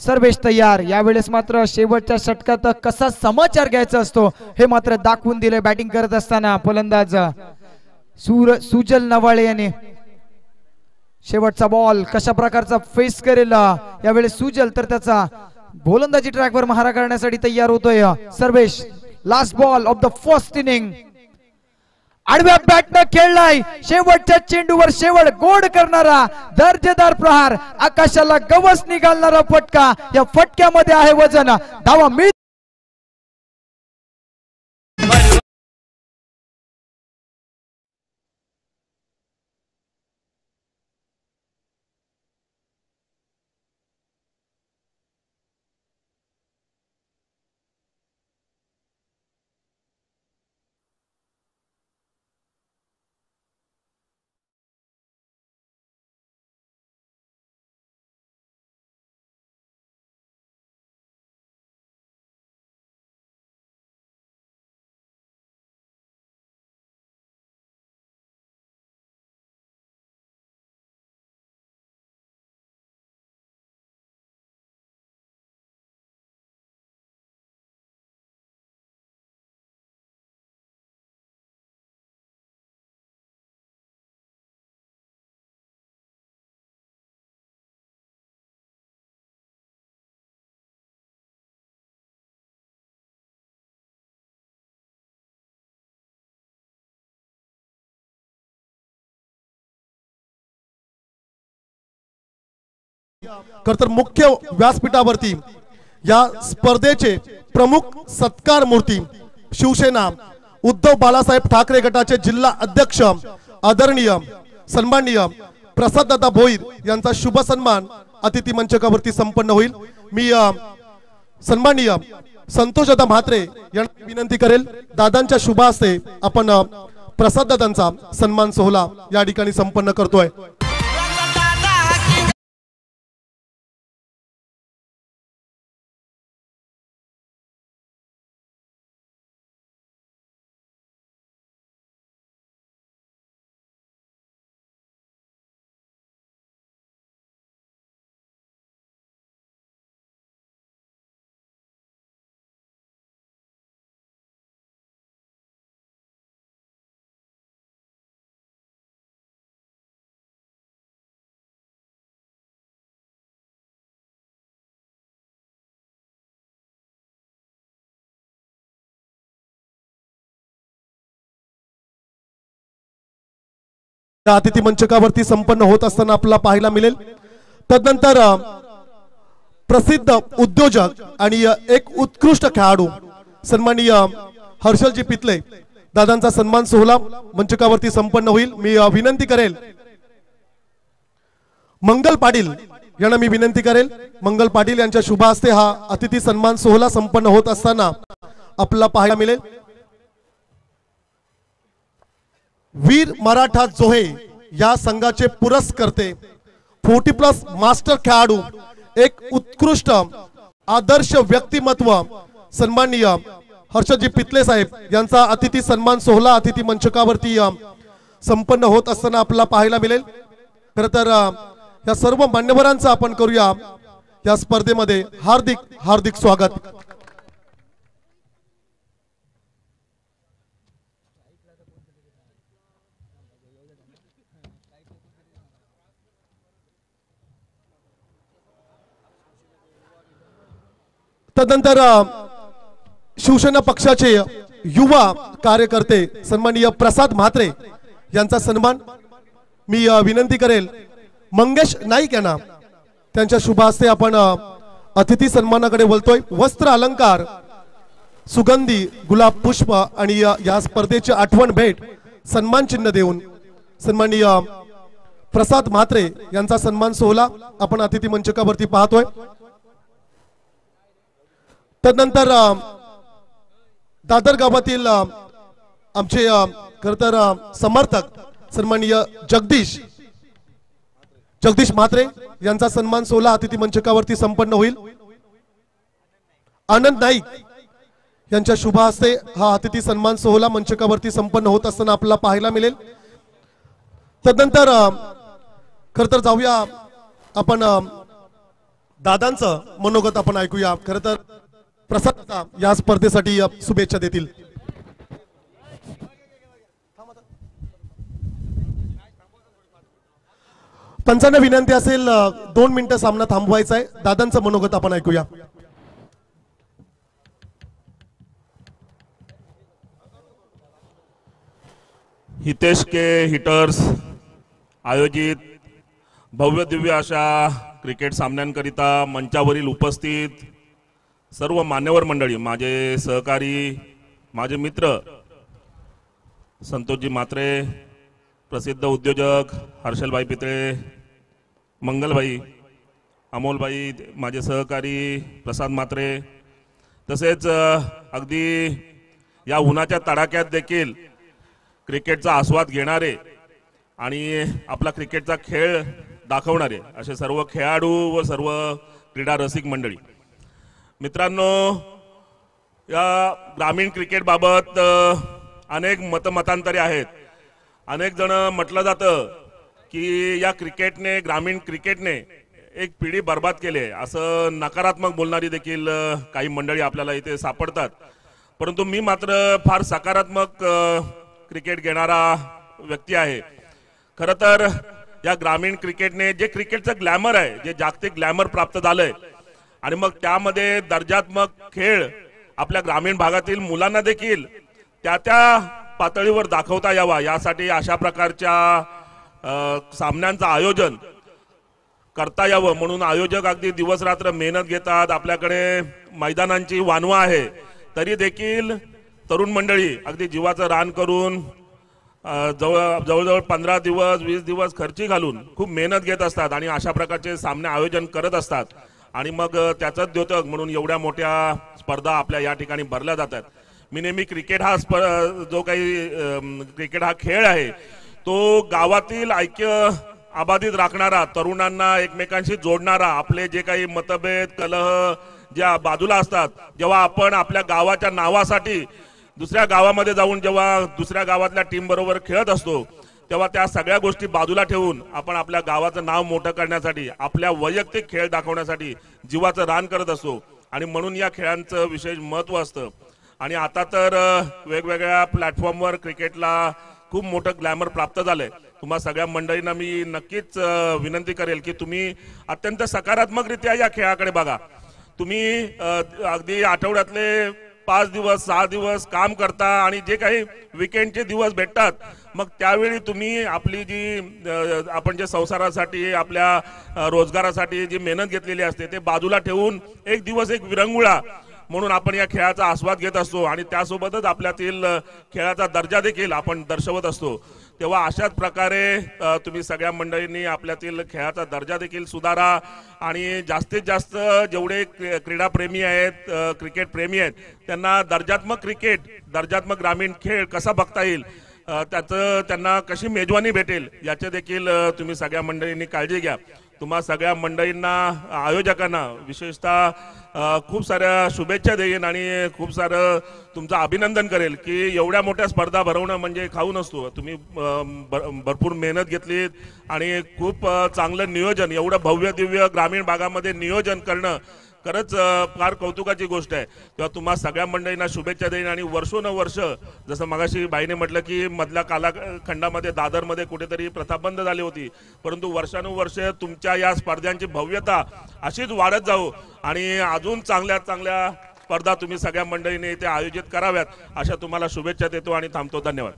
सर्वेश तयार. यावेळेस मात्र शेवटच्या षटकात कसा समाचार घ्यायचा असतो हे मात्र दाखवून दिले बॅटिंग करत असताना फलंदाज सुजल नवाळे याने. शेवटचा बॉल कशा प्रकारचा फेस करेल यावेळेस सुजल, तर त्याचा गोलंदाजी ट्रॅकवर महारा करण्यासाठी तयार होतोय Sarvesh. Last ball of the first inning. आडव्या बॅटनं खेळलाय, शेवटच्या चेंडूवर शेवट गोड करणारा दर्जेदार प्रहार. आकाशाला गवस निघालणारा फटका. या फटक्यामध्ये आहे वजन. धावा मिळ तर मुख्य व्यासपीठावरती या स्पर्धेचे प्रमुख सत्कार मूर्ती शिवसेना उद्धव बाळासाहेब ठाकरे गटाचे जिल्हा अध्यक्ष आदरणीय सन्माननीय प्रसाददादा भोईर यांचा शुभ सन्मान अतिथी मंचकावरती संपन्न होईल। मी सन्माननीय संतोषदादा म्हात्रे यांना विनंती करेल, दादांच्या शुभ हस्ते आपण प्रसाददादांचा सन्मान सोहळा या ठिकाणी संपन्न करतोय। अतिथी मंचकावरती संपन्न होत असताना आपल्याला पाहायला मिळेल। तदनंतर प्रसिद्ध उद्योजक आणि एक उत्कृष्ट खेळाडू सन्माननीय हर्षलजी पितले दादांचा सन्मान सोहळा मंचकावरती संपन्न होईल। मी विनंती करेल मंगल पाटील यांना मी विनंती करेल, मंगल पाटील यांच्या शुभ हस्ते हा अतिथी सन्मान सोहळा संपन्न होत असताना आपल्याला पाहायला मिळेल। वीर मराठा जोहे या संघाचे पुरस्कर्ते 40+ मास्टर खेळाडू, एक उत्कृष्ट आदर्श व्यक्तिमत्व सन्माननीय हर्षजी पितले साहेब यांचा अतिथी सन्मान सोहळा अतिथी मंचकावरती संपन्न होत असताना आपल्याला पाहायला मिळेल। खरं तर या सर्व मान्यवरांचं आपण करूया या स्पर्धेमध्ये हार्दिक हार्दिक स्वागत। तदनंतर शिवसेना पक्षाचे युवा कार्यकर्ते सन्माननीय प्रसाद म्हात्रे यांचा सन्मान मी विनंती करेल मंगेश नाईक यांना त्यांच्या शुभ हस्ते आपण अतिथी सन्मानाकडे वळतोय। वस्त्र अलंकार, सुगंधी गुलाब पुष्प आणि या स्पर्धेची आठवण भेट सन्मान चिन्ह देऊन सन्माननीय प्रसाद म्हात्रे यांचा सन्मान सोहळा आपण अतिथी मंचकावरती पाहतोय। तदनंतर दादर गावातील आमचे खरं तर समर्थक सन्माननीय जगदीश म्हात्रे यांचा सन्मान सोहळा अतिथी मंचकावरती संपन्न होईल। आनंद नाईक यांच्या शुभ हस्ते हा अतिथी सन्मान सोहळा मंचकावरती संपन्न होत असताना आपल्याला पाहायला मिळेल। तदनंतर खरं तर जाऊया आपण दादांचं मनोगत आपण ऐकूया। खरं तर प्रसाद या स्पर्धेसाठी शुभेच्छा देतील। पंचांना विनंती असेल 2 मिनिटं सामना थांबवायचा आहे। दादांचं मनोगत आपण ऐकूया। हितेश के हिटर्स आयोजित भव्य दिव्य अशा क्रिकेट सामन्यांकरिता मंचावरील उपस्थित सर्व मान्यवर मंडळी, माझे सहकारी, माझे मित्र संतोषजी म्हात्रे, प्रसिद्ध उद्योजक हर्षलभाई पितळे, मंगलभाई, अमोलभाई, माझे सहकारी प्रसाद म्हात्रे, तसेच अगदी या उन्हाच्या तडाख्यात देखील क्रिकेटचा आस्वाद घेणारे आणि आपला क्रिकेटचा खेळ दाखवणारे असे सर्व खेळाडू व सर्व क्रीडा रसिक मंडळी, मित्रांनो, या ग्रामीण क्रिकेट बाबत अनेक मतमतांतरे आहेत। अनेक जण म्हटलं जातं की या क्रिकेटने, ग्रामीण क्रिकेटने एक पिढी बर्बाद केली आहे, असं नकारात्मक बोलणारी देखील काही मंडळी आपल्याला इथे सापडतात। परंतु मी मात्र फार सकारात्मक क्रिकेट घेणारा व्यक्ती आहे। खरं तर या ग्रामीण क्रिकेटने जे क्रिकेटचं ग्लॅमर आहे, जे जागतिक ग्लॅमर प्राप्त झालंय, आणि मग त्यामध्ये दर्जात्मक खेळ आपल्या ग्रामीण भागातील मुलांना देखील त्या पातळीवर दाखवता यावा, यासाठी अशा प्रकारच्या सामन्यांचं आयोजन करता यावं म्हणून आयोजक अगदी दिवस रात्र मेहनत घेतात। आपल्याकडे मैदानांची वानवा आहे, तरी देखील तरुण मंडळी अगदी जीवाचं रान करून जवळजवळ 15 दिवस 20 दिवस खर्ची घालून खूप मेहनत घेत असतात आणि अशा प्रकारचे सामने आयोजन करत असतात आणि मग त्याचाच द्योतक म्हणून एवढ्या मोठ्या स्पर्धा आपल्या या ठिकाणी भरल्या जातात. मी नेहमी क्रिकेट हा जो काही क्रिकेट हा खेळ आहे तो गावातील ऐक्य अबाधित राखणारा, तरुणांना एकमेकांशी जोडणारा, आपले जे काही मतभेद कलह ज्या बाजूला असतात, जेव्हा आपण आपल्या गावाच्या नावासाठी दुसऱ्या गावामध्ये जाऊन जेव्हा दुसऱ्या गावातल्या टीम बरोबर खेळत असतो तेव्हा त्या सगळ्या गोष्टी बाजूला ठेवून आपण आपल्या गावाचं नाव मोठं करण्यासाठी, आपल्या वैयक्तिक खेळ दाखवण्यासाठी जीवाचं रान करत असतो आणि म्हणून या खेळांचं विशेष महत्त्व असतं. आणि आता तर वेगवेगळ्या प्लॅटफॉर्मवर क्रिकेटला खूप मोठं ग्लॅमर प्राप्त झालंय. तुम्हा सगळ्या मंडळींना मी नक्कीच विनंती करेल की तुम्ही अत्यंत सकारात्मकरित्या या खेळाकडे बघा. तुम्ही अगदी आठवड्यातले 5 दिवस 6 दिवस काम करता आणि जे काही विकेंडचे दिवस भेटतात मग त्यावेळी तुम्ही आपली जी आपण जे संसारासाठी आपल्या रोजगारासाठी जी मेहनत घेतलेली असते ते बाजूला ठेवून एक दिवस एक विरंगुळा म्हणून आपण या खेळाचा आस्वाद घेत असतो आणि त्यासोबतच आपल्यातील खेळाचा दर्जा देखील आपण दर्शवत असतो. तेव्हा अशाच प्रकारे तुम्ही सगळ्या मंडळींनी आपल्यातील खेळाचा दर्जा देखील सुधारा आणि जास्तीत जास्त जेवढे क्रीडाप्रेमी आहेत, क्रिकेट प्रेमी आहेत, त्यांना दर्जात्मक क्रिकेट, दर्जात्मक ग्रामीण खेळ कसा बघता येईल, त्याचं त्यांना कशी मेजवानी भेटेल याचे देखील तुम्ही सगळ्या मंडळींनी काळजी घ्या. तुम्हा सगळ्या मंडळींना, आयोजकांना विशेषतः खूप साऱ्या शुभेच्छा देईन आणि खूप सारं तुमचं अभिनंदन करेल की एवढ्या मोठ्या स्पर्धा भरवणं म्हणजे खाऊ नसतो. तुम्ही भरपूर मेहनत घेतलीत आणि खूप चांगलं नियोजन, एवढं भव्य दिव्य ग्रामीण भागामध्ये नियोजन करणं खरंच फार कौतुकाची गोष्ट आहे. तेव्हा तुम्हा सगळ्या मंडळींना शुभेच्छा देईन आणि वर्षोनवर्ष, जसं मगाशी बाईने म्हटलं की मधल्या कालखंडामध्ये दादरमध्ये कुठेतरी प्रथा बंद झाली होती, परंतु वर्षानुवर्ष तुमच्या या स्पर्धांची भव्यता अशीच वाढत जाऊ आणि अजून चांगल्या चांगल्या स्पर्धा तुम्ही सगळ्या मंडळीने इथे आयोजित कराव्यात अशा तुम्हाला शुभेच्छा देतो आणि थांबतो. धन्यवाद.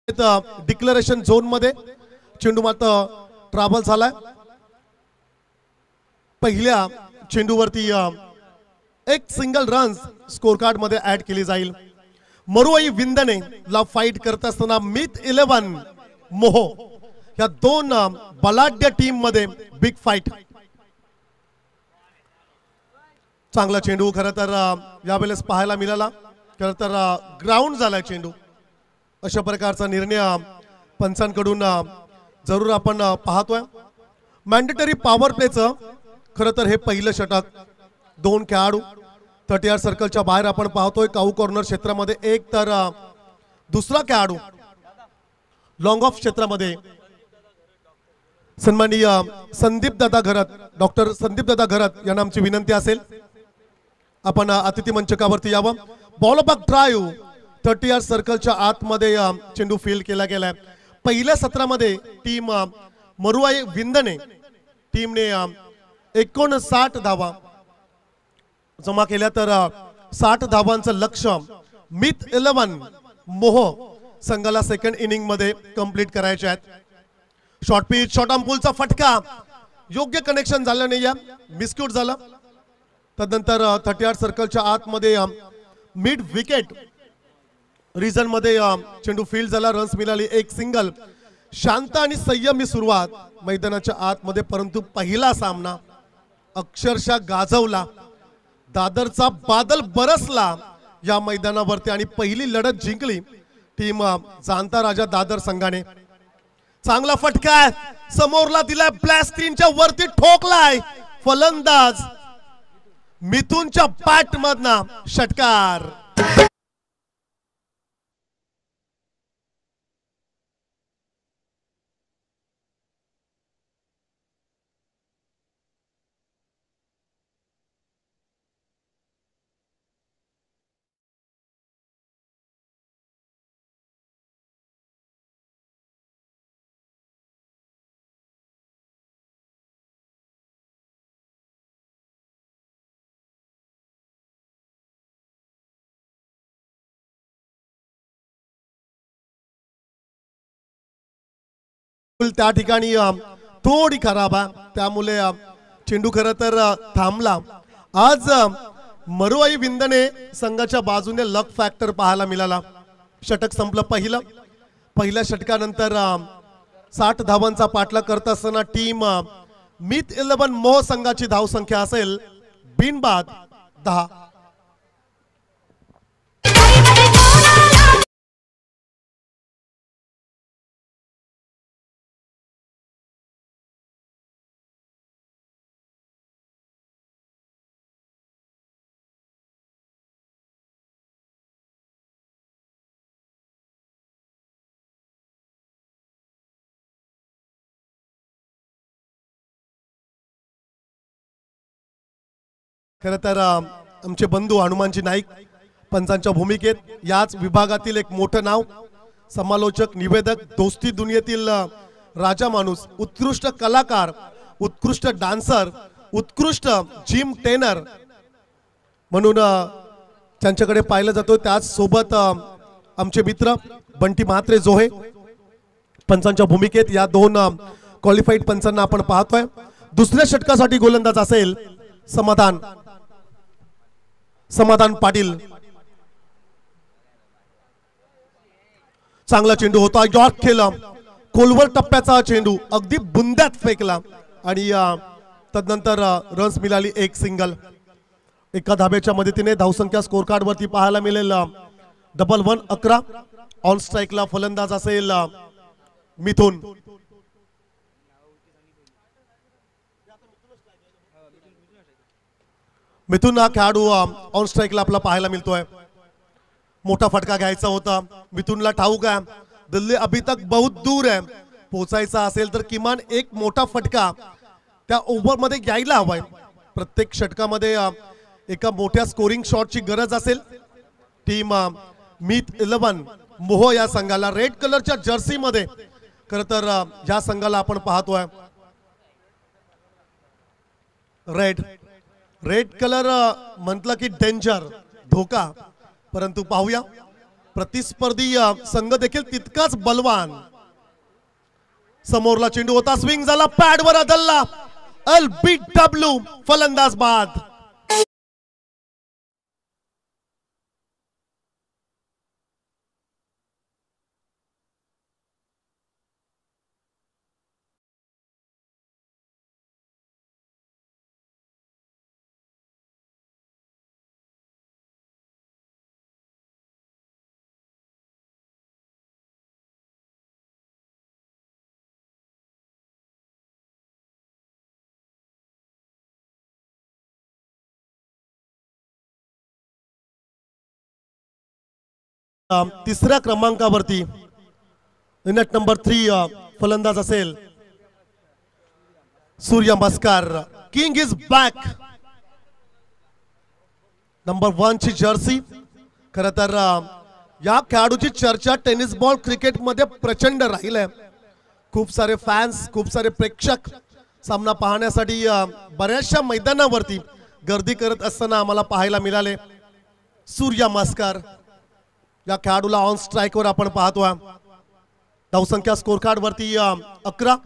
डिक्लेरेशन झोन मध्ये चेंडू मात्र ट्रॅव्हल झालाय. पहिल्या चेंडूवरती एक सिंगल रन स्कोर कार्ड मध्ये ऍड केली जाईल. मरुआई विंदने ला फाईट करत असताना मिथ 11 मोहो या दोन बलाढ्य टीम मध्ये बिग फाईट. चांगला चेंडू खरं तर यावेळेस पाहायला मिळाला. खरं तर ग्राउंड झालाय चेंडू. अशा प्रकारचा निर्णय पंचांकडून जरूर आपण पाहतोय. मॅन्डेटरी पॉवर प्लेचं खरं तर हे पहिलं षटक. दोन खेळाडू 30 यार्ड सर्कलच्या बाहेर आपण पाहतोय. काऊ कॉर्नर क्षेत्रामध्ये एक तर दुसरा खेळाडू लॉंग ऑफ क्षेत्रामध्ये सन्माननीय संदीप दादा घरत, डॉक्टर संदीप दादा घरत यांना आमची विनंती असेल आपण अतिथी मंचकावरती यावं. बॉल बॅक ड्राईव्ह 30 यार्ड सर्कलच्या आतमध्ये चेंडू फील्ड केला गेलाय. पहिल्या सत्रामध्ये टीम मरुआई विंदने टीमने 59 धावा जमा केल्या तर 60 धावांचं लक्ष्य मिथ 11 मोहो संघाला सेकंड इनिंग मध्ये कंप्लीट करायचे आहेत. शॉर्ट पिच शॉर्ट पुलचा फटका योग्य कनेक्शन झालं नाही, मिसक्यूट झालं. तदनंतर 30 यार्ड सर्कलच्या आतमध्ये मिड विकेट रिजन मध्ये चेंडू फील्ड झाला. रन्स मिळाली एक सिंगल. शांत आणि संयमी सुरुवात मैदानाच्या आतमध्ये, परंतु पहिला सामना अक्षरशः गाजवला. दादरचा बादल बरसला या मैदानावरती आणि पहिली लढत जिंकली टीम जाणता राजा दादर संघाने. चांगला फटका समोरला दिलाय, ब्लॅक स्क्रीनच्या वरती ठोकलाय फलंदाज मिथुनच्या पॅट मधना षटकार. त्या ठिकाणी थोडी खराब आहे, त्यामुळे चेंडू खरं तर थांबला. आज मरुआई विंदने संघाच्या बाजूने लक फॅक्टर पाहायला मिळाला. षटक संपलं पहिल्या षटकानंतर 60 धावांचा पाठलाग करत असताना टीम मिथ 11 मोह संघाची धावसंख्या असेल बिनबाद 10. खरं तर आमचे बंधू हनुमानजी नाईक पंचांच्या भूमिकेत याच विभागातील एक मोठं नाव, समालोचक, निवेदक, दोस्ती दुनियेतील राजा माणूस, उत्कृष्ट कलाकार, उत्कृष्ट डान्सर, उत्कृष्ट जिम ट्रेनर म्हणून त्यांच्याकडे पाहिलं जातो. त्याच सोबत आमचे मित्र बंटी म्हात्रे जोहे पंचांच्या भूमिकेत या दोन क्वालिफाईड पंचांना आपण पाहतोय. दुसऱ्या षटकासाठी गोलंदाज असेल समाधान पाटील. चांगला चेंडू होता, यॉर्क केला, खोलवर टप्प्याचा चेंडू अगदी बुंद्यात फेकला आणि तदनंतर रन्स मिळाली एक सिंगल. एका धाब्याच्या मदतीने धावसंख्या स्कोर कार्ड वरती पाहायला मिळेल 11 ऑन स्ट्राईकला फलंदाज असेल मिथुन. मिथुन हा खेळाडू ऑन स्ट्राईकला आपला पाहायला मिळतोय. मोठा फटका घ्यायचा होता मिथुनला, ठाऊक आहे दिल्ली अभी तक बहुत दूर आहे. पोहोचायचा असेल तर किमान एक मोठा फटका त्या ओव्हर मध्ये घ्यायला हवाय. प्रत्येक षटकामध्ये एका मोठ्या स्कोरिंग शॉटची गरज असेल. टीम मिथ 11 मोह या संघाला रेड कलरच्या जर्सी मध्ये खरं तर या संघाला आपण पाहतोय. रेड कलर म्हटलं की डेंजर, धोका, परंतु पाहूया प्रतिस्पर्धी संघ देखील तितकाच बलवान. समोरला चेंडू होता, स्विंग झाला, पॅडवर आदळला, LBW फलंदाज बाद. तिसऱ्या क्रमांकावरती नेट नंबर 3 फलंदाज असेल Surya Maskar. King is back. Number 1 ची जर्सी. खर तर या खेळाडूची चर्चा टेनिस बॉल क्रिकेट मध्ये प्रचंड राहील आहे. खूप सारे फॅन्स, खूप सारे प्रेक्षक सामना पाहण्यासाठी बऱ्याचशा मैदानावरती गर्दी करत असताना आम्हाला पाहायला मिळाले. सूर्या मस्कर या खेळाडूला ऑन स्ट्राइक वर आपण पाहतोय. धावसंख्या स्कोर कार्ड वरती 11.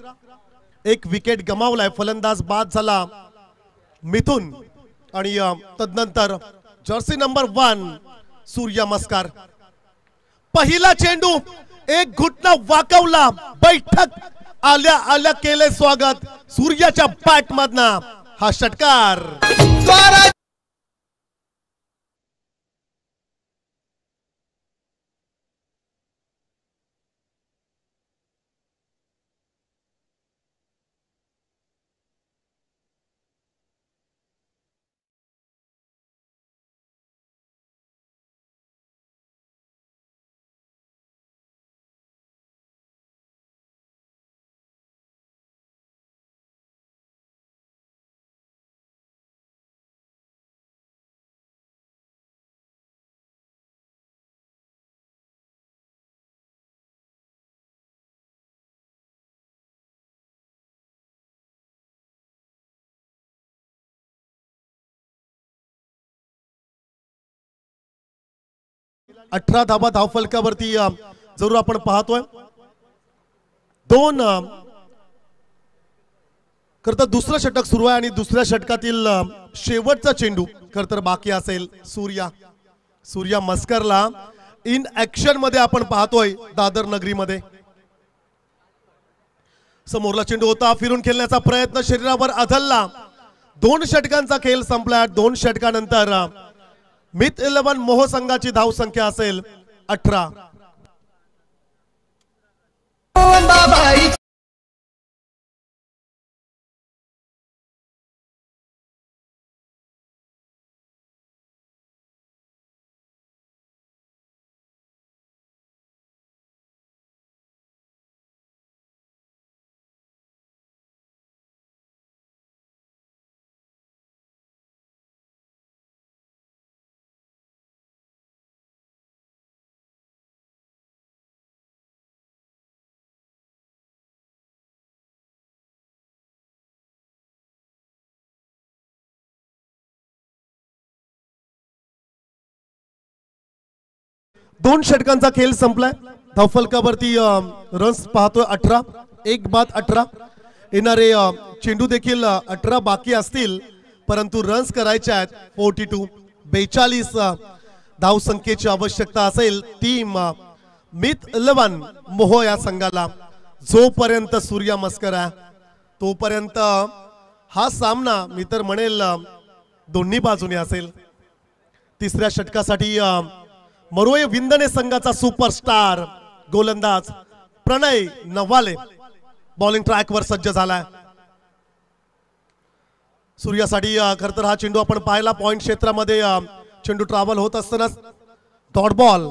एक विकेट गमावलाय. फलंदाज बाद झाला मिथुन आणि तदनंतर जर्सी नंबर 1 सूर्या मस्कर. पहिला चेंडू, एक घुटना वाकवला, बैठक आल्या आल्या केले स्वागत सूर्याच्या बॅट मधनं. हा षटकार. 18 धाबा धावफलकावरती जरूर आपण पाहतोय. 2 खरं तर दुसरं षटक सुरू आहे आणि दुसऱ्या षटकातील शेवटचा चेंडू खरं तर बाकी असेल. सूर्या मस्करला इन ऍक्शन मध्ये आपण पाहतोय दादर नगरीमध्ये. समोरला चेंडू होता, फिरून खेळण्याचा प्रयत्न, शरीरावर आदळला. 2 षटकांचा खेळ संपला. 2 षटकानंतर मिथ 11 मोह संघाची धाव संख्या असेल 18. दोन षटकांचा खेळ संपलाय. धावफलकावरती रन्स पाहतोय 18. 1 बाद 18. येणारे चेंडू देखील 18 बाकी असतील, परंतु रन्स करायचे आहेत 42. 42 धावसंख्येची आवश्यकता असेल टीम मिथ 11 मोह या संघाला. जोपर्यंत सूर्या मस्कर आहे तोपर्यंत हा सामना मी तर म्हणेल दोन्ही बाजूने असेल. तिसऱ्या षटकासाठी मरोळे विंदणे संघाचा सुपरस्टार गोलंदाज प्रणय नवाले बॉलिंग ट्रॅक वर सज्ज झालाय. सूर्यासाठी खरं तर हा चेंडू आपण पाहिला पॉइंट क्षेत्रामध्ये चेंडू ट्रॅव्हल होत असताना डॉट बॉल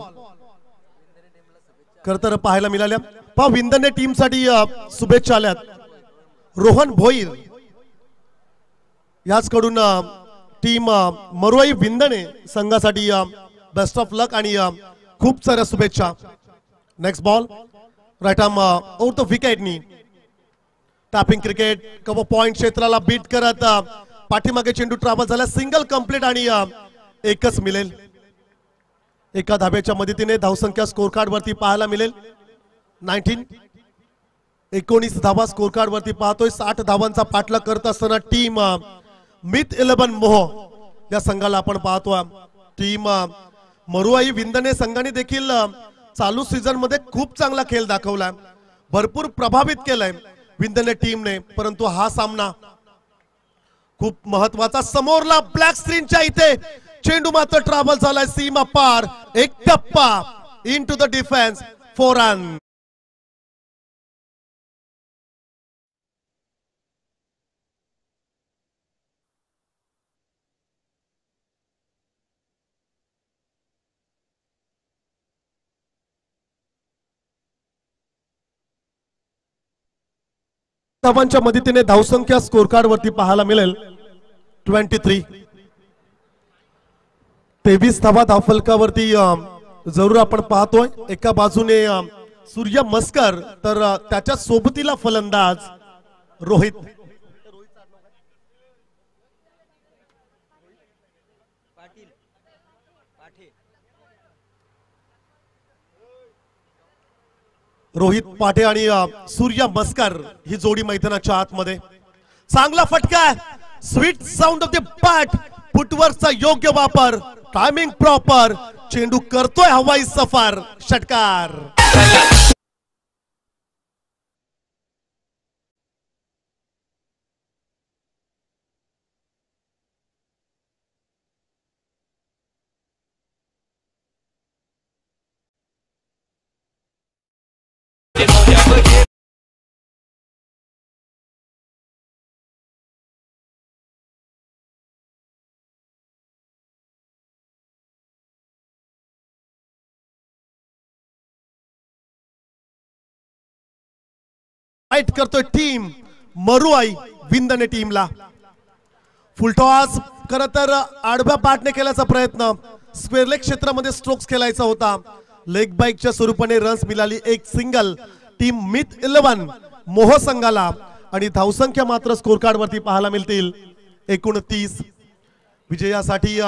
खरं तर पाहायला मिळाल्या. पहा विंदणे टीमसाठी शुभेच्छा आल्यात. रोहन भोईर याच कडून टीम मरोळी विंदणे संघासाठी बेस्ट ऑफ लक आणि खूप साऱ्या शुभेच्छा. Next ball right arm over the विकेटनी टॅपिंग क्रिकेट कव्हर पॉइंट क्षेत्राला बीट करत पाठीमागे चेंडू ट्रॅव्हल झाला. सिंगल कंप्लीट आणि एकच मिळेल. एका धाब्याच्या मदतीने धावसंख्या स्कोर कार्ड वरती पाहायला मिळेल 19 धावा स्कोर कार्ड वरती पाहतोय. 60 धावांचा पाठलाग करत असताना टीम मिथ 11 मोह या संघाला आपण पाहतोय. टीम मरुआई विंदने संघाने देखील चालू सीझन मध्ये खूप चांगला खेळ दाखवलाय, भरपूर प्रभावित केलाय विंदने टीमने. परंतु हा सामना खूप महत्वाचा, समोरला ब्लॅक स्क्रीनच्या इथे चेंडू मात्र ट्रॅव्हल झालाय सीमा पार, एक टप्पा इनटू द डिफेन्स, 4 रन. धावांच्या मदतीने धावसंख्या स्कोर कार्ड वरती पाहायला मिळेल 23. 23 धावा धावफलकावरती जरूर आपण पाहतोय. एका बाजूने सूर्य मस्कर, तर त्याच्या सोबतीला फलंदाज रोहित. रोहित पाटे आणि सूर्य मस्कर ही जोडी मैदानाच्या आतमध्ये. चांगला फटका, sweet sound of the bat, फुटवर्कचा योग्य वापर, टायमिंग प्रॉपर, चेंडू करतोय हवाई सफर, षटकार. फाइट करतोय टीम मरुआई विंदने टीमला. फुलटॉस खरं तर आडव्या बॅटने केल्याचा प्रयत्न, स्क्वेअर लेग क्षेत्रामध्ये स्ट्रोक्स खेळायचा होता. लेग बाईकच्या स्वरूपाने रन्स मिळाली, एक सिंगल टीम मिथ 11 मोह संघाला. आणि धावसंख्या मात्र स्कोर कार्ड वरती पाहायला मिळतील 29. विजयासाठी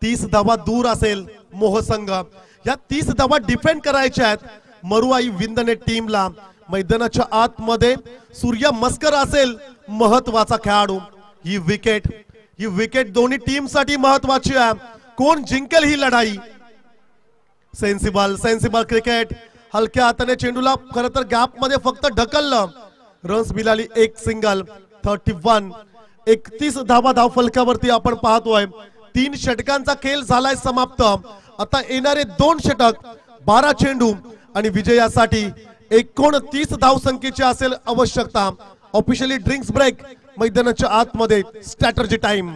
30 धावा दूर असेल मोह संघ. या 30 धावा डिफेंड करायच्या आहेत मरुआई विंदने टीमला. मैदानाच्या आतमध्ये सूर्य मस्कर असेल महत्वाचा खेळाडू. ही विकेट दोन्ही टीम साठी महत्वाची आहे. कोण जिंकेल ही लढाई. Sensible cricket. हलक्या हाताने चेंडूला खरं तर गॅप मध्ये फक्त ढकललं, रन्स मिळाली, एक सिंगल. 31. 31 धावा धावफलकावरती आपण पाहतोय. 3 षटकांचा खेळ झालाय समाप्त. आता येणारे 2 षटक, 12 चेंडू आणि विजयासाठी 29 धावसंख्येची असेल आवश्यकता. ऑफिशियली ड्रिंक्स ब्रेक मैदानाच्या आतमध्ये, स्ट्रॅटर्जी टाइम.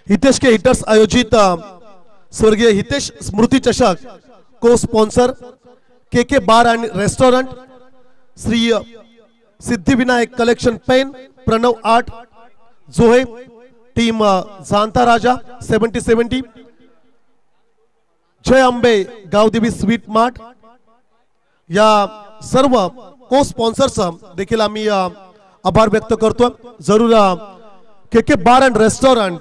हितेश के हिटर्स आयोजित स्वर्गीय हितेश स्मृती चषक को स्पॉन्सर के bar and restaurant, Shri Siddhivinayak collection pen, Pranav art, जोहे, टीम जानता राजा 7070, जय अंबे गावदेवी स्वीट मार्ट, या सर्व को स्पॉन्सर्स देखील आम्ही आभार व्यक्त करतो. जरूर के बार एंड रेस्टोरेंट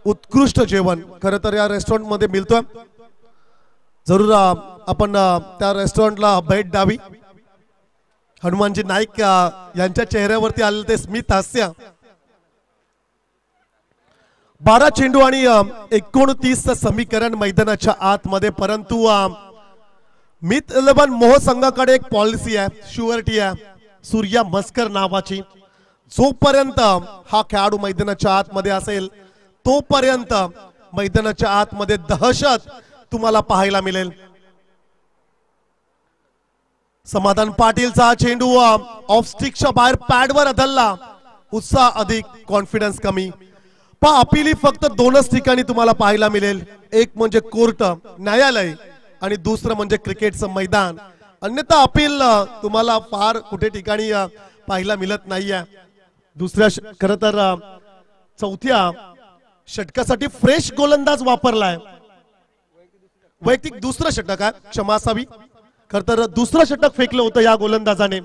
उत्कृष्ट जेवण खरं तर या रेस्टॉरंट मध्ये मिळतोय. जरूर आपण त्या रेस्टॉरंटला भेट द्यावी. हनुमानजी नाईक यांच्या चेहऱ्यावरती आलेले ते स्मित हास्य. 12 चेंडू आणि 29 समीकरण मैदानाच्या आतमध्ये. परंतु मिथ 11 मोह संघाकडे एक पॉलिसी आहे, शुअरिटी आहे, सूर्या मस्कर नावाची. जोपर्यंत हा खेळाडू मैदानाच्या आतमध्ये असेल तोपर्यंत मैदानाच्या आतमध्ये दहशत तुम्हाला पाहायला मिळेल. समाधान पाटीलचा चेंडू ऑफ स्टिकच्या बाहेर पॅडवर आदळला. उत्साह अधिक, कॉन्फिडन्स कमी. अपील फक्त दोनच ठिकाणी तुम्हाला पाहायला मिळेल. एक म्हणजे कोर्ट, न्यायालय, आणि दुसरं म्हणजे क्रिकेटचं मैदान. अन्यथा अपील तुम्हाला फार कुठे ठिकाणी पाहायला मिळत नाहीये. दुसऱ्या खरं तर चौथ्या षटकासाठी फ्रेश गोलंदाज वापरलाय. वैयक्तिक दुसरं षटक आहे, क्षमा असावी. खरं तर दुसरं षटक फेकलं होतं या गोलंदाजाने.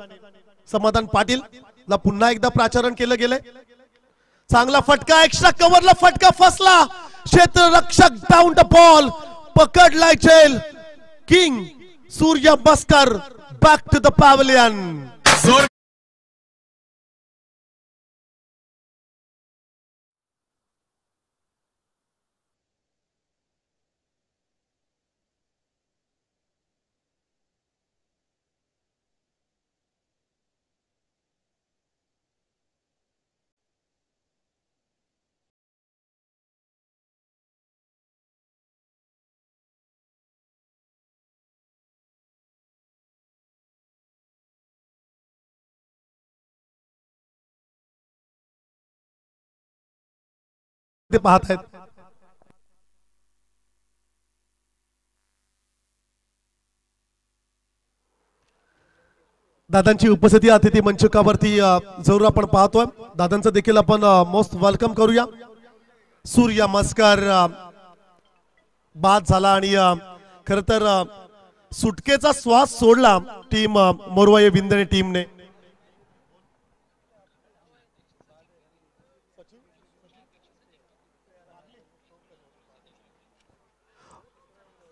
समाधान पाटील ला पुन्हा एकदा प्राचारण केलं गेलंय. चांगला फटका, एक्स्ट्रा कव्हरला फटका फसला. क्षेत्ररक्षक डाऊन द बॉल, पकडलाय चेल. किंग सूर्य बस्कर बॅक टू द पॅव्हलियन. ते पाहत आहेत. दादांची उपस्थिती अतिथी मंचकावरती जरूर आपण पाहतोय. दादांचं देखील आपण मोस्ट वेलकम करूया. सूर्य मस्कर बाद झाला आणि खर तर सुटकेचा श्वास सोडला टीम मोरवाई विंदणे टीमने.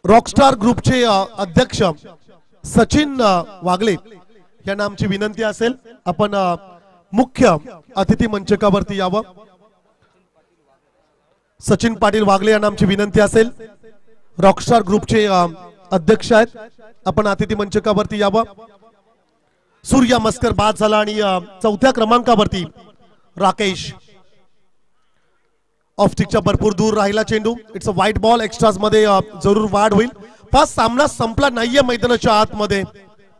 रॉकस्टार ग्रुपचे अध्यक्ष सचिन वागले यांना आमची विनंती असेल आपण मुख्य अतिथी मंचकावरती यावं. सचिन पाटील वागले यांना आमची विनंती असेल. रॉकस्टार ग्रुपचे अध्यक्ष आहेत, आपण अतिथी मंचकावरती यावं. सूर्य मस्कर बाद झाला आणि चौथ्या क्रमांकावरती राकेश. ऑफ स्टिकच्या भरपूर दूर राहिला चेंडू. It's a white ball. Extras मध्ये जरूर वाढ होईल. फास्ट सामना संपला नाहीये मैदानाच्या आतमध्ये.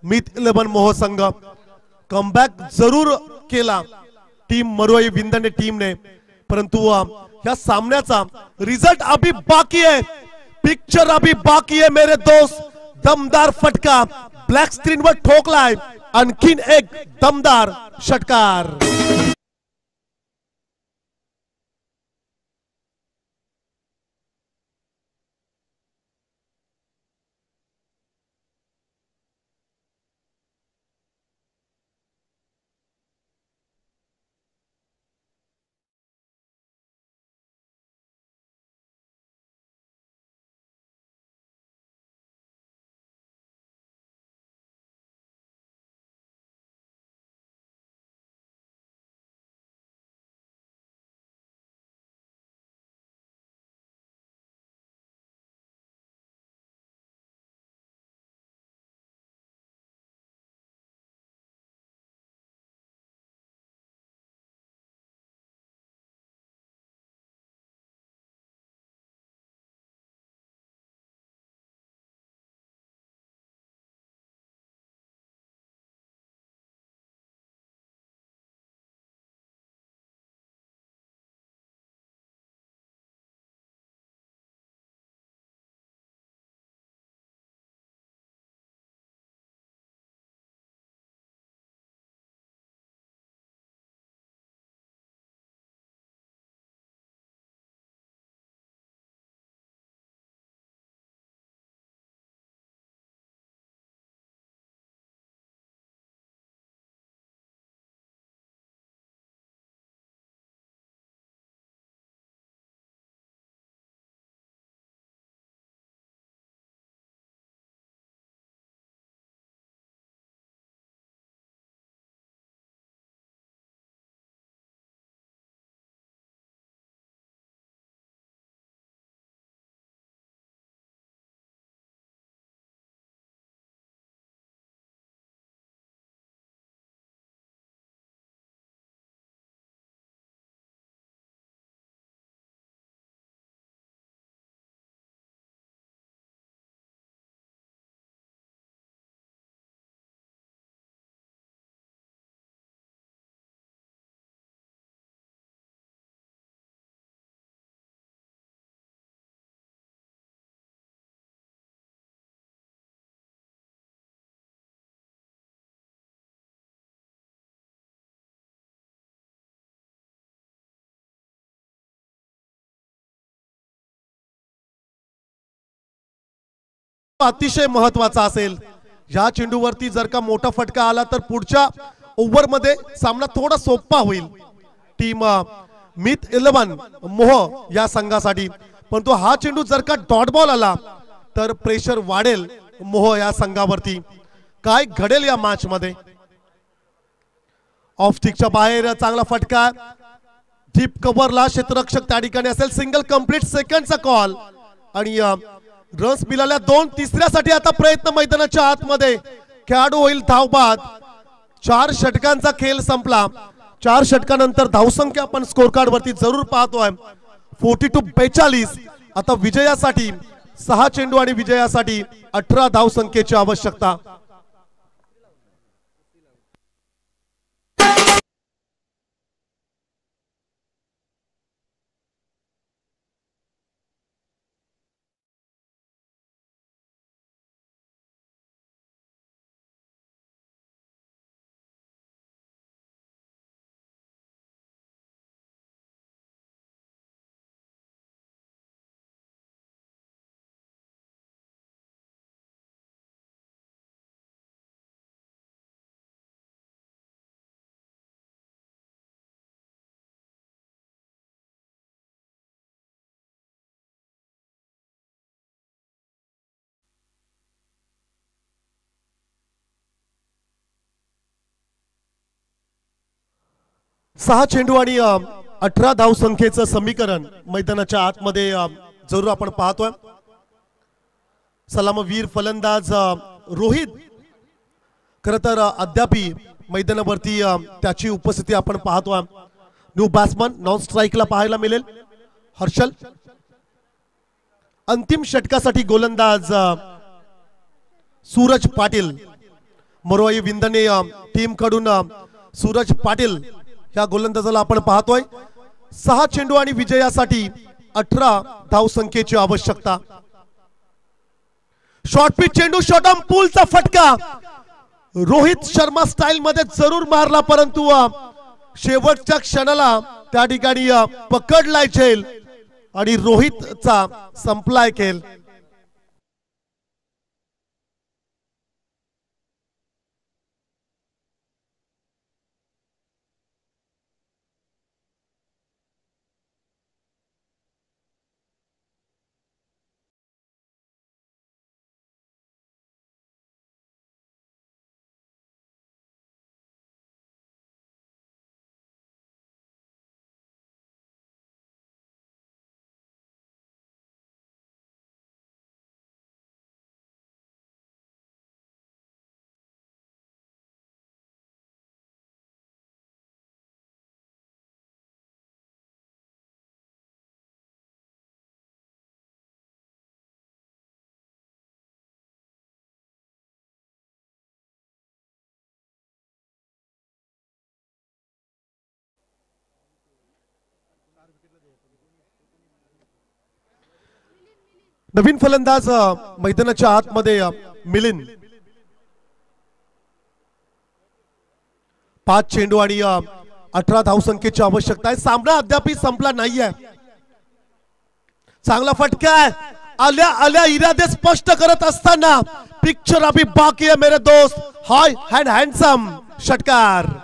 मिथ 11 मोह संघ कमबॅक जरूर केला टीम मरोई विंदणे टीमने, परंतु या सामन्याचा रिझल्ट अभी बाकी है, पिक्चर अभी बाकी है मेरे दोस्त. दमदार फटका ब्लॅक स्क्रीन वर ठोकलाय. आणखीन एक दमदार षटकार. अतिशय महत्वाचा असेल. या चेंडूवरती जर का मोठा फटका आला तर पुढच्या ओव्हर मध्ये सामना थोडा सोपा होईल टीम मिथ 11 मोह या संघासाठी. परंतु हा चेंडू जर का डॉट बॉल आला तर प्रेशर वाढेल मोह या संघावरती. काय घडेल या मॅच मध्ये. ऑफ स्टिकच्या बाहेर चांगला फटका, डीप कव्हरला क्षेत्ररक्षक त्या ठिकाणी असेल. सिंगल कंप्लीट सेकंडचा कॉल आणि रन्स मिळाल्या 2. तिसऱ्यासाठी आता प्रयत्न मैदानाच्या आतमध्ये. खेळाडू होईल धावबाद. 4 षटकांचा खेळ संपला. 4 षटकानंतर धावसंख्या आपण स्कोर कार्ड वरती जरूर पाहतोय 42-42. आता विजयासाठी 6 चेंडू आणि विजयासाठी 18 धावसंख्येची आवश्यकता. सहा चेंडू आणि 18 धावसंख्येचं समीकरण मैदानाच्या आतमध्ये जरूर आपण पाहतोय. सलामवीर फलंदाज रोहित खरं तर अद्यापी मैदानावरती त्याची उपस्थिती आपण पाहतोय. न्यू बॅट्समन नॉन स्ट्राईकला पाहायला मिळेल हर्षल. अंतिम षटकासाठी गोलंदाज सूरज पाटील. मोरवाई विंदने टीम कडून सूरज पाटील या गोलंदाजाला आपण पाहतोय. 6 चेंडू आणि विजयासाठी 18 धावसंख्येची आवश्यकता. शॉर्ट पिच चेंडू, शॉर्ट ऑन पूलचा फटका रोहित शर्मा स्टाईल मध्ये जरूर मारला, परंतु शेवटच्या क्षणाला त्या ठिकाणी पकडलाय झेल आणि रोहितचा संपलाय खेळ. नवीन फलंदाज मैदानाच्या आतमध्ये मिलिंद. 5 चेंडू आणि 18 धावसंख्येची आवश्यकता आहे. सामना अद्याप संपला नाहीये. चांगला फटका आहे. आल्या आल्या इरादे स्पष्ट करत असताना पिक्चर अभी बाकी है मेरे दोस्त. हाय हँड हँडसम षटकार.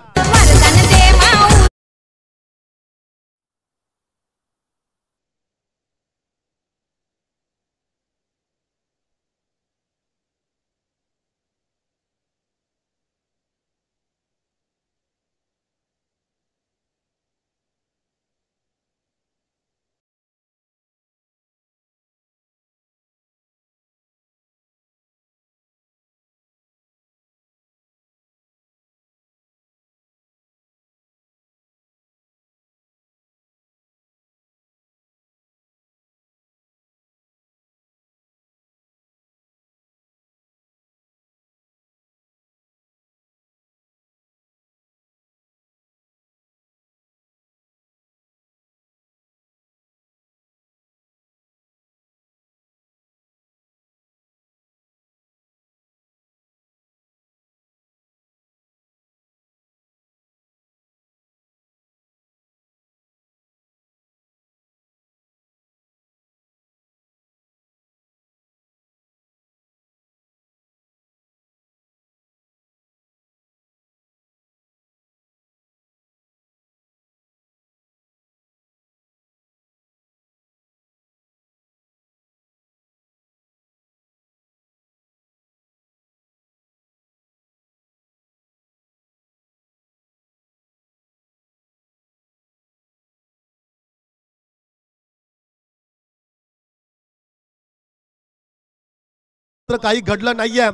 काही घडलं नाहीये.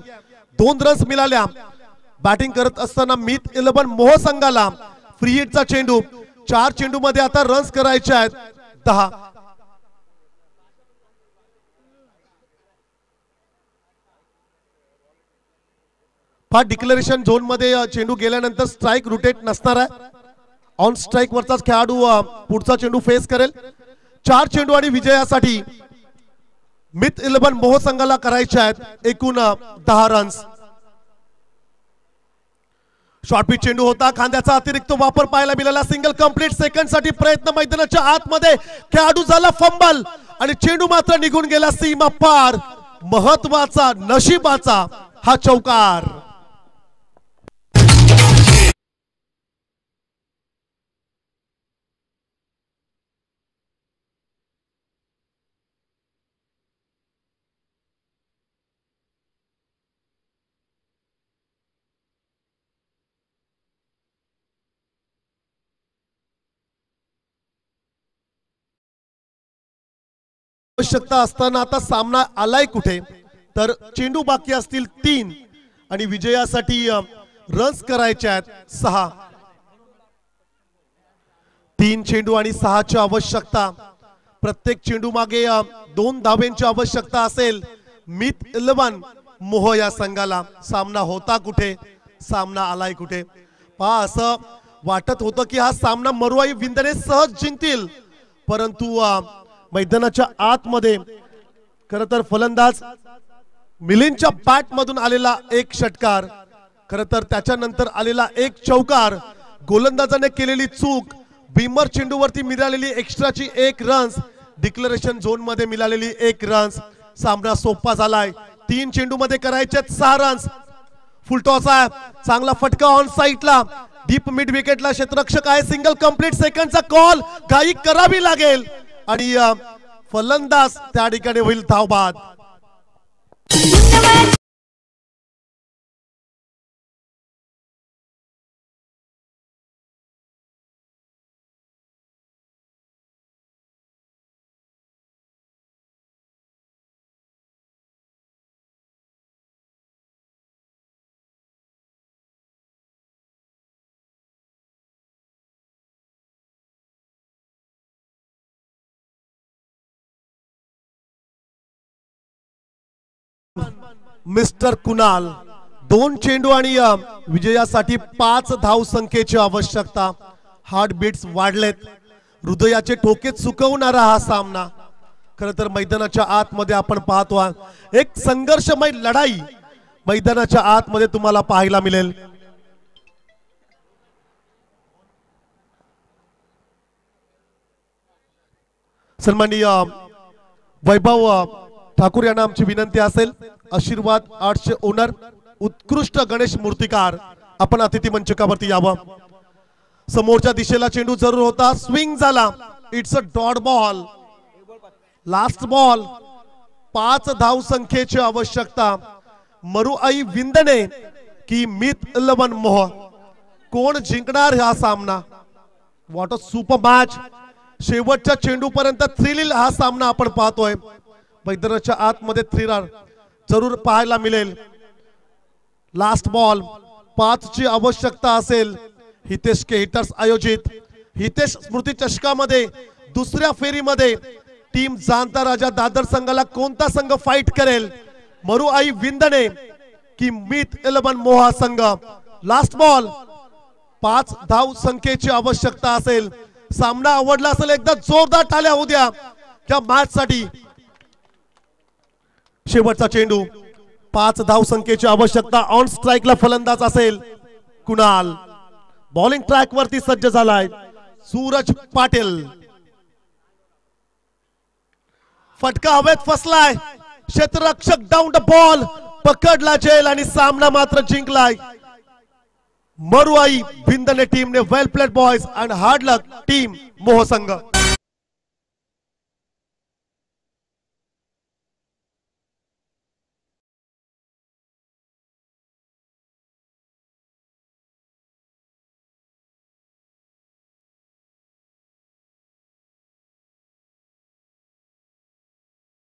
2 रन्स मिळाल्या. बॅटिंग करत असताना मित 11 मोह संघाला फ्री हिटचा चेंडू. 4 चेंडू मध्ये आता रन्स करायचे आहेत 10. हा डिक्लेरेशन झोन मध्ये चेंडू गेल्यानंतर स्ट्राइक रोटेट नसणार आहे. ऑन स्ट्राइक वरचाच खेळाडू पुढचा चेंडू फेस करेल. 4 चेंडू आणि विजयासाठी मित 11 मोह संघाला करायचे आहेत एकूण 10 रन्स. शॉर्ट पिच चेंडू होता. खांद्याचा अतिरिक्त वापर पाहायला मिळाला. Single complete. सेकंड साठी प्रयत्न. मैदानाच्या आतमध्ये खेळाडू झाला फंबल आणि चेंडू मात्र निघून गेला सीमा पार. महत्वाचा नशिबाचा हा चौकार. आवश्यकता असताना आता सामना आलाय कुठे, तर चेंडू बाकी असतील 3 आणि विजयासाठी रन्स करायचे आहेत 6. 3 चेंडू आणि 6ची आवश्यकता. प्रत्येक चेंडू मागे 2 धावांची आवश्यकता असेल मित 11 मोह या संघाला. सामना होता कुठे, सामना आलाय कुठे. पहा, असं वाटत होतं की हा सामना मरुआई विंदणे सहज जिंकतील, परंतु मैदानाच्या आतमध्ये खर तर फलंदाज मिलिंदच्या बॅट मधून आलेला एक षटकार, खर तर त्याच्यानंतर आलेला एक चौकार, गोलंदाजाने केलेली चूक, बीमर चेंडूवरती मिळालेली एक्स्ट्राची 1 रन्स, डिक्लेरेशन झोन मध्ये मिळालेली 1 रन्स. सामना सोपा झालाय. 3 चेंडू मध्ये करायचे 6 रन्स. फुलटॉस आहे. चांगला फटका ऑन साईडला. डीप मिड विकेटला क्षेत्ररक्षक आहे. Single complete. सेकंडचा कॉल घाई करावी लागेल आणि फलंदाज त्या ठिकाणी होईल धावबाद. मिस्टर कुणाल. 2 चेंडू आणि विजयासाठी 5 धाव संख्येची आवश्यकता. हार्ट बीट्स वाढलेत. हृदयाचे ठोके चुकवणारा हा सामना. खर तर मैदानाच्या आतमध्ये आपण पाहतो एक संघर्षमय लढाई मैदानाच्या आतमध्ये तुम्हाला पाहायला मिळेल. सन्माननीय वैभव ठाकूर यांना आमची विनंती असेल, आशीर्वाद आर्ट्सचे ओनर उत्कृष्ट गणेश मूर्तिकार, आपण अतिथी मंचकावरती यावं. समोरच्या दिशेला चेंडू जरूर होता. स्विंग झाला. It's a dot ball. Last ball. 5 धाव संख्येची आवश्यकता. मरुआई विंदणे की मित 11 मोह, कोण जिंकणार हा सामना. What a super match. शेवटच्या चेंडू पर्यंत थ्रिल हा सामना आपण पाहतोय. मैदानाच्या आतमध्ये 3 रन जरूर पाहायला मिळेल. Last ball. 5 ची आवश्यकता असेल. हितेश के हिटर्स आयोजित हितेश स्मृती चषकामध्ये दुसऱ्या फेरीमध्ये टीम जाणता राजा दादर संघाला कोणता संघ फाईट करेल, मरुआई विंदणे की मित 11 मोहा संघ. Last ball. 5 धाव संख्येची आवश्यकता असेल. सामना आवडला असेल एकदा जोरदार टाळ्या होऊ द्या त्या मॅच साठी. शेवटचा चेंडू. 5 धाव संख्येची आवश्यकता. ऑन स्ट्राइकला फलंदाज असेल कुणाल. बॉलिंग ट्रॅक वरती सज्ज झालाय सूरज पाटील. फटका हवेत फसलाय. क्षेत्ररक्षक डाऊन द बॉल पकडला जेल आणि सामना मात्र जिंकलाय मरुआई विंदणे टीमने. Well played boys and hard luck team मोह संघ.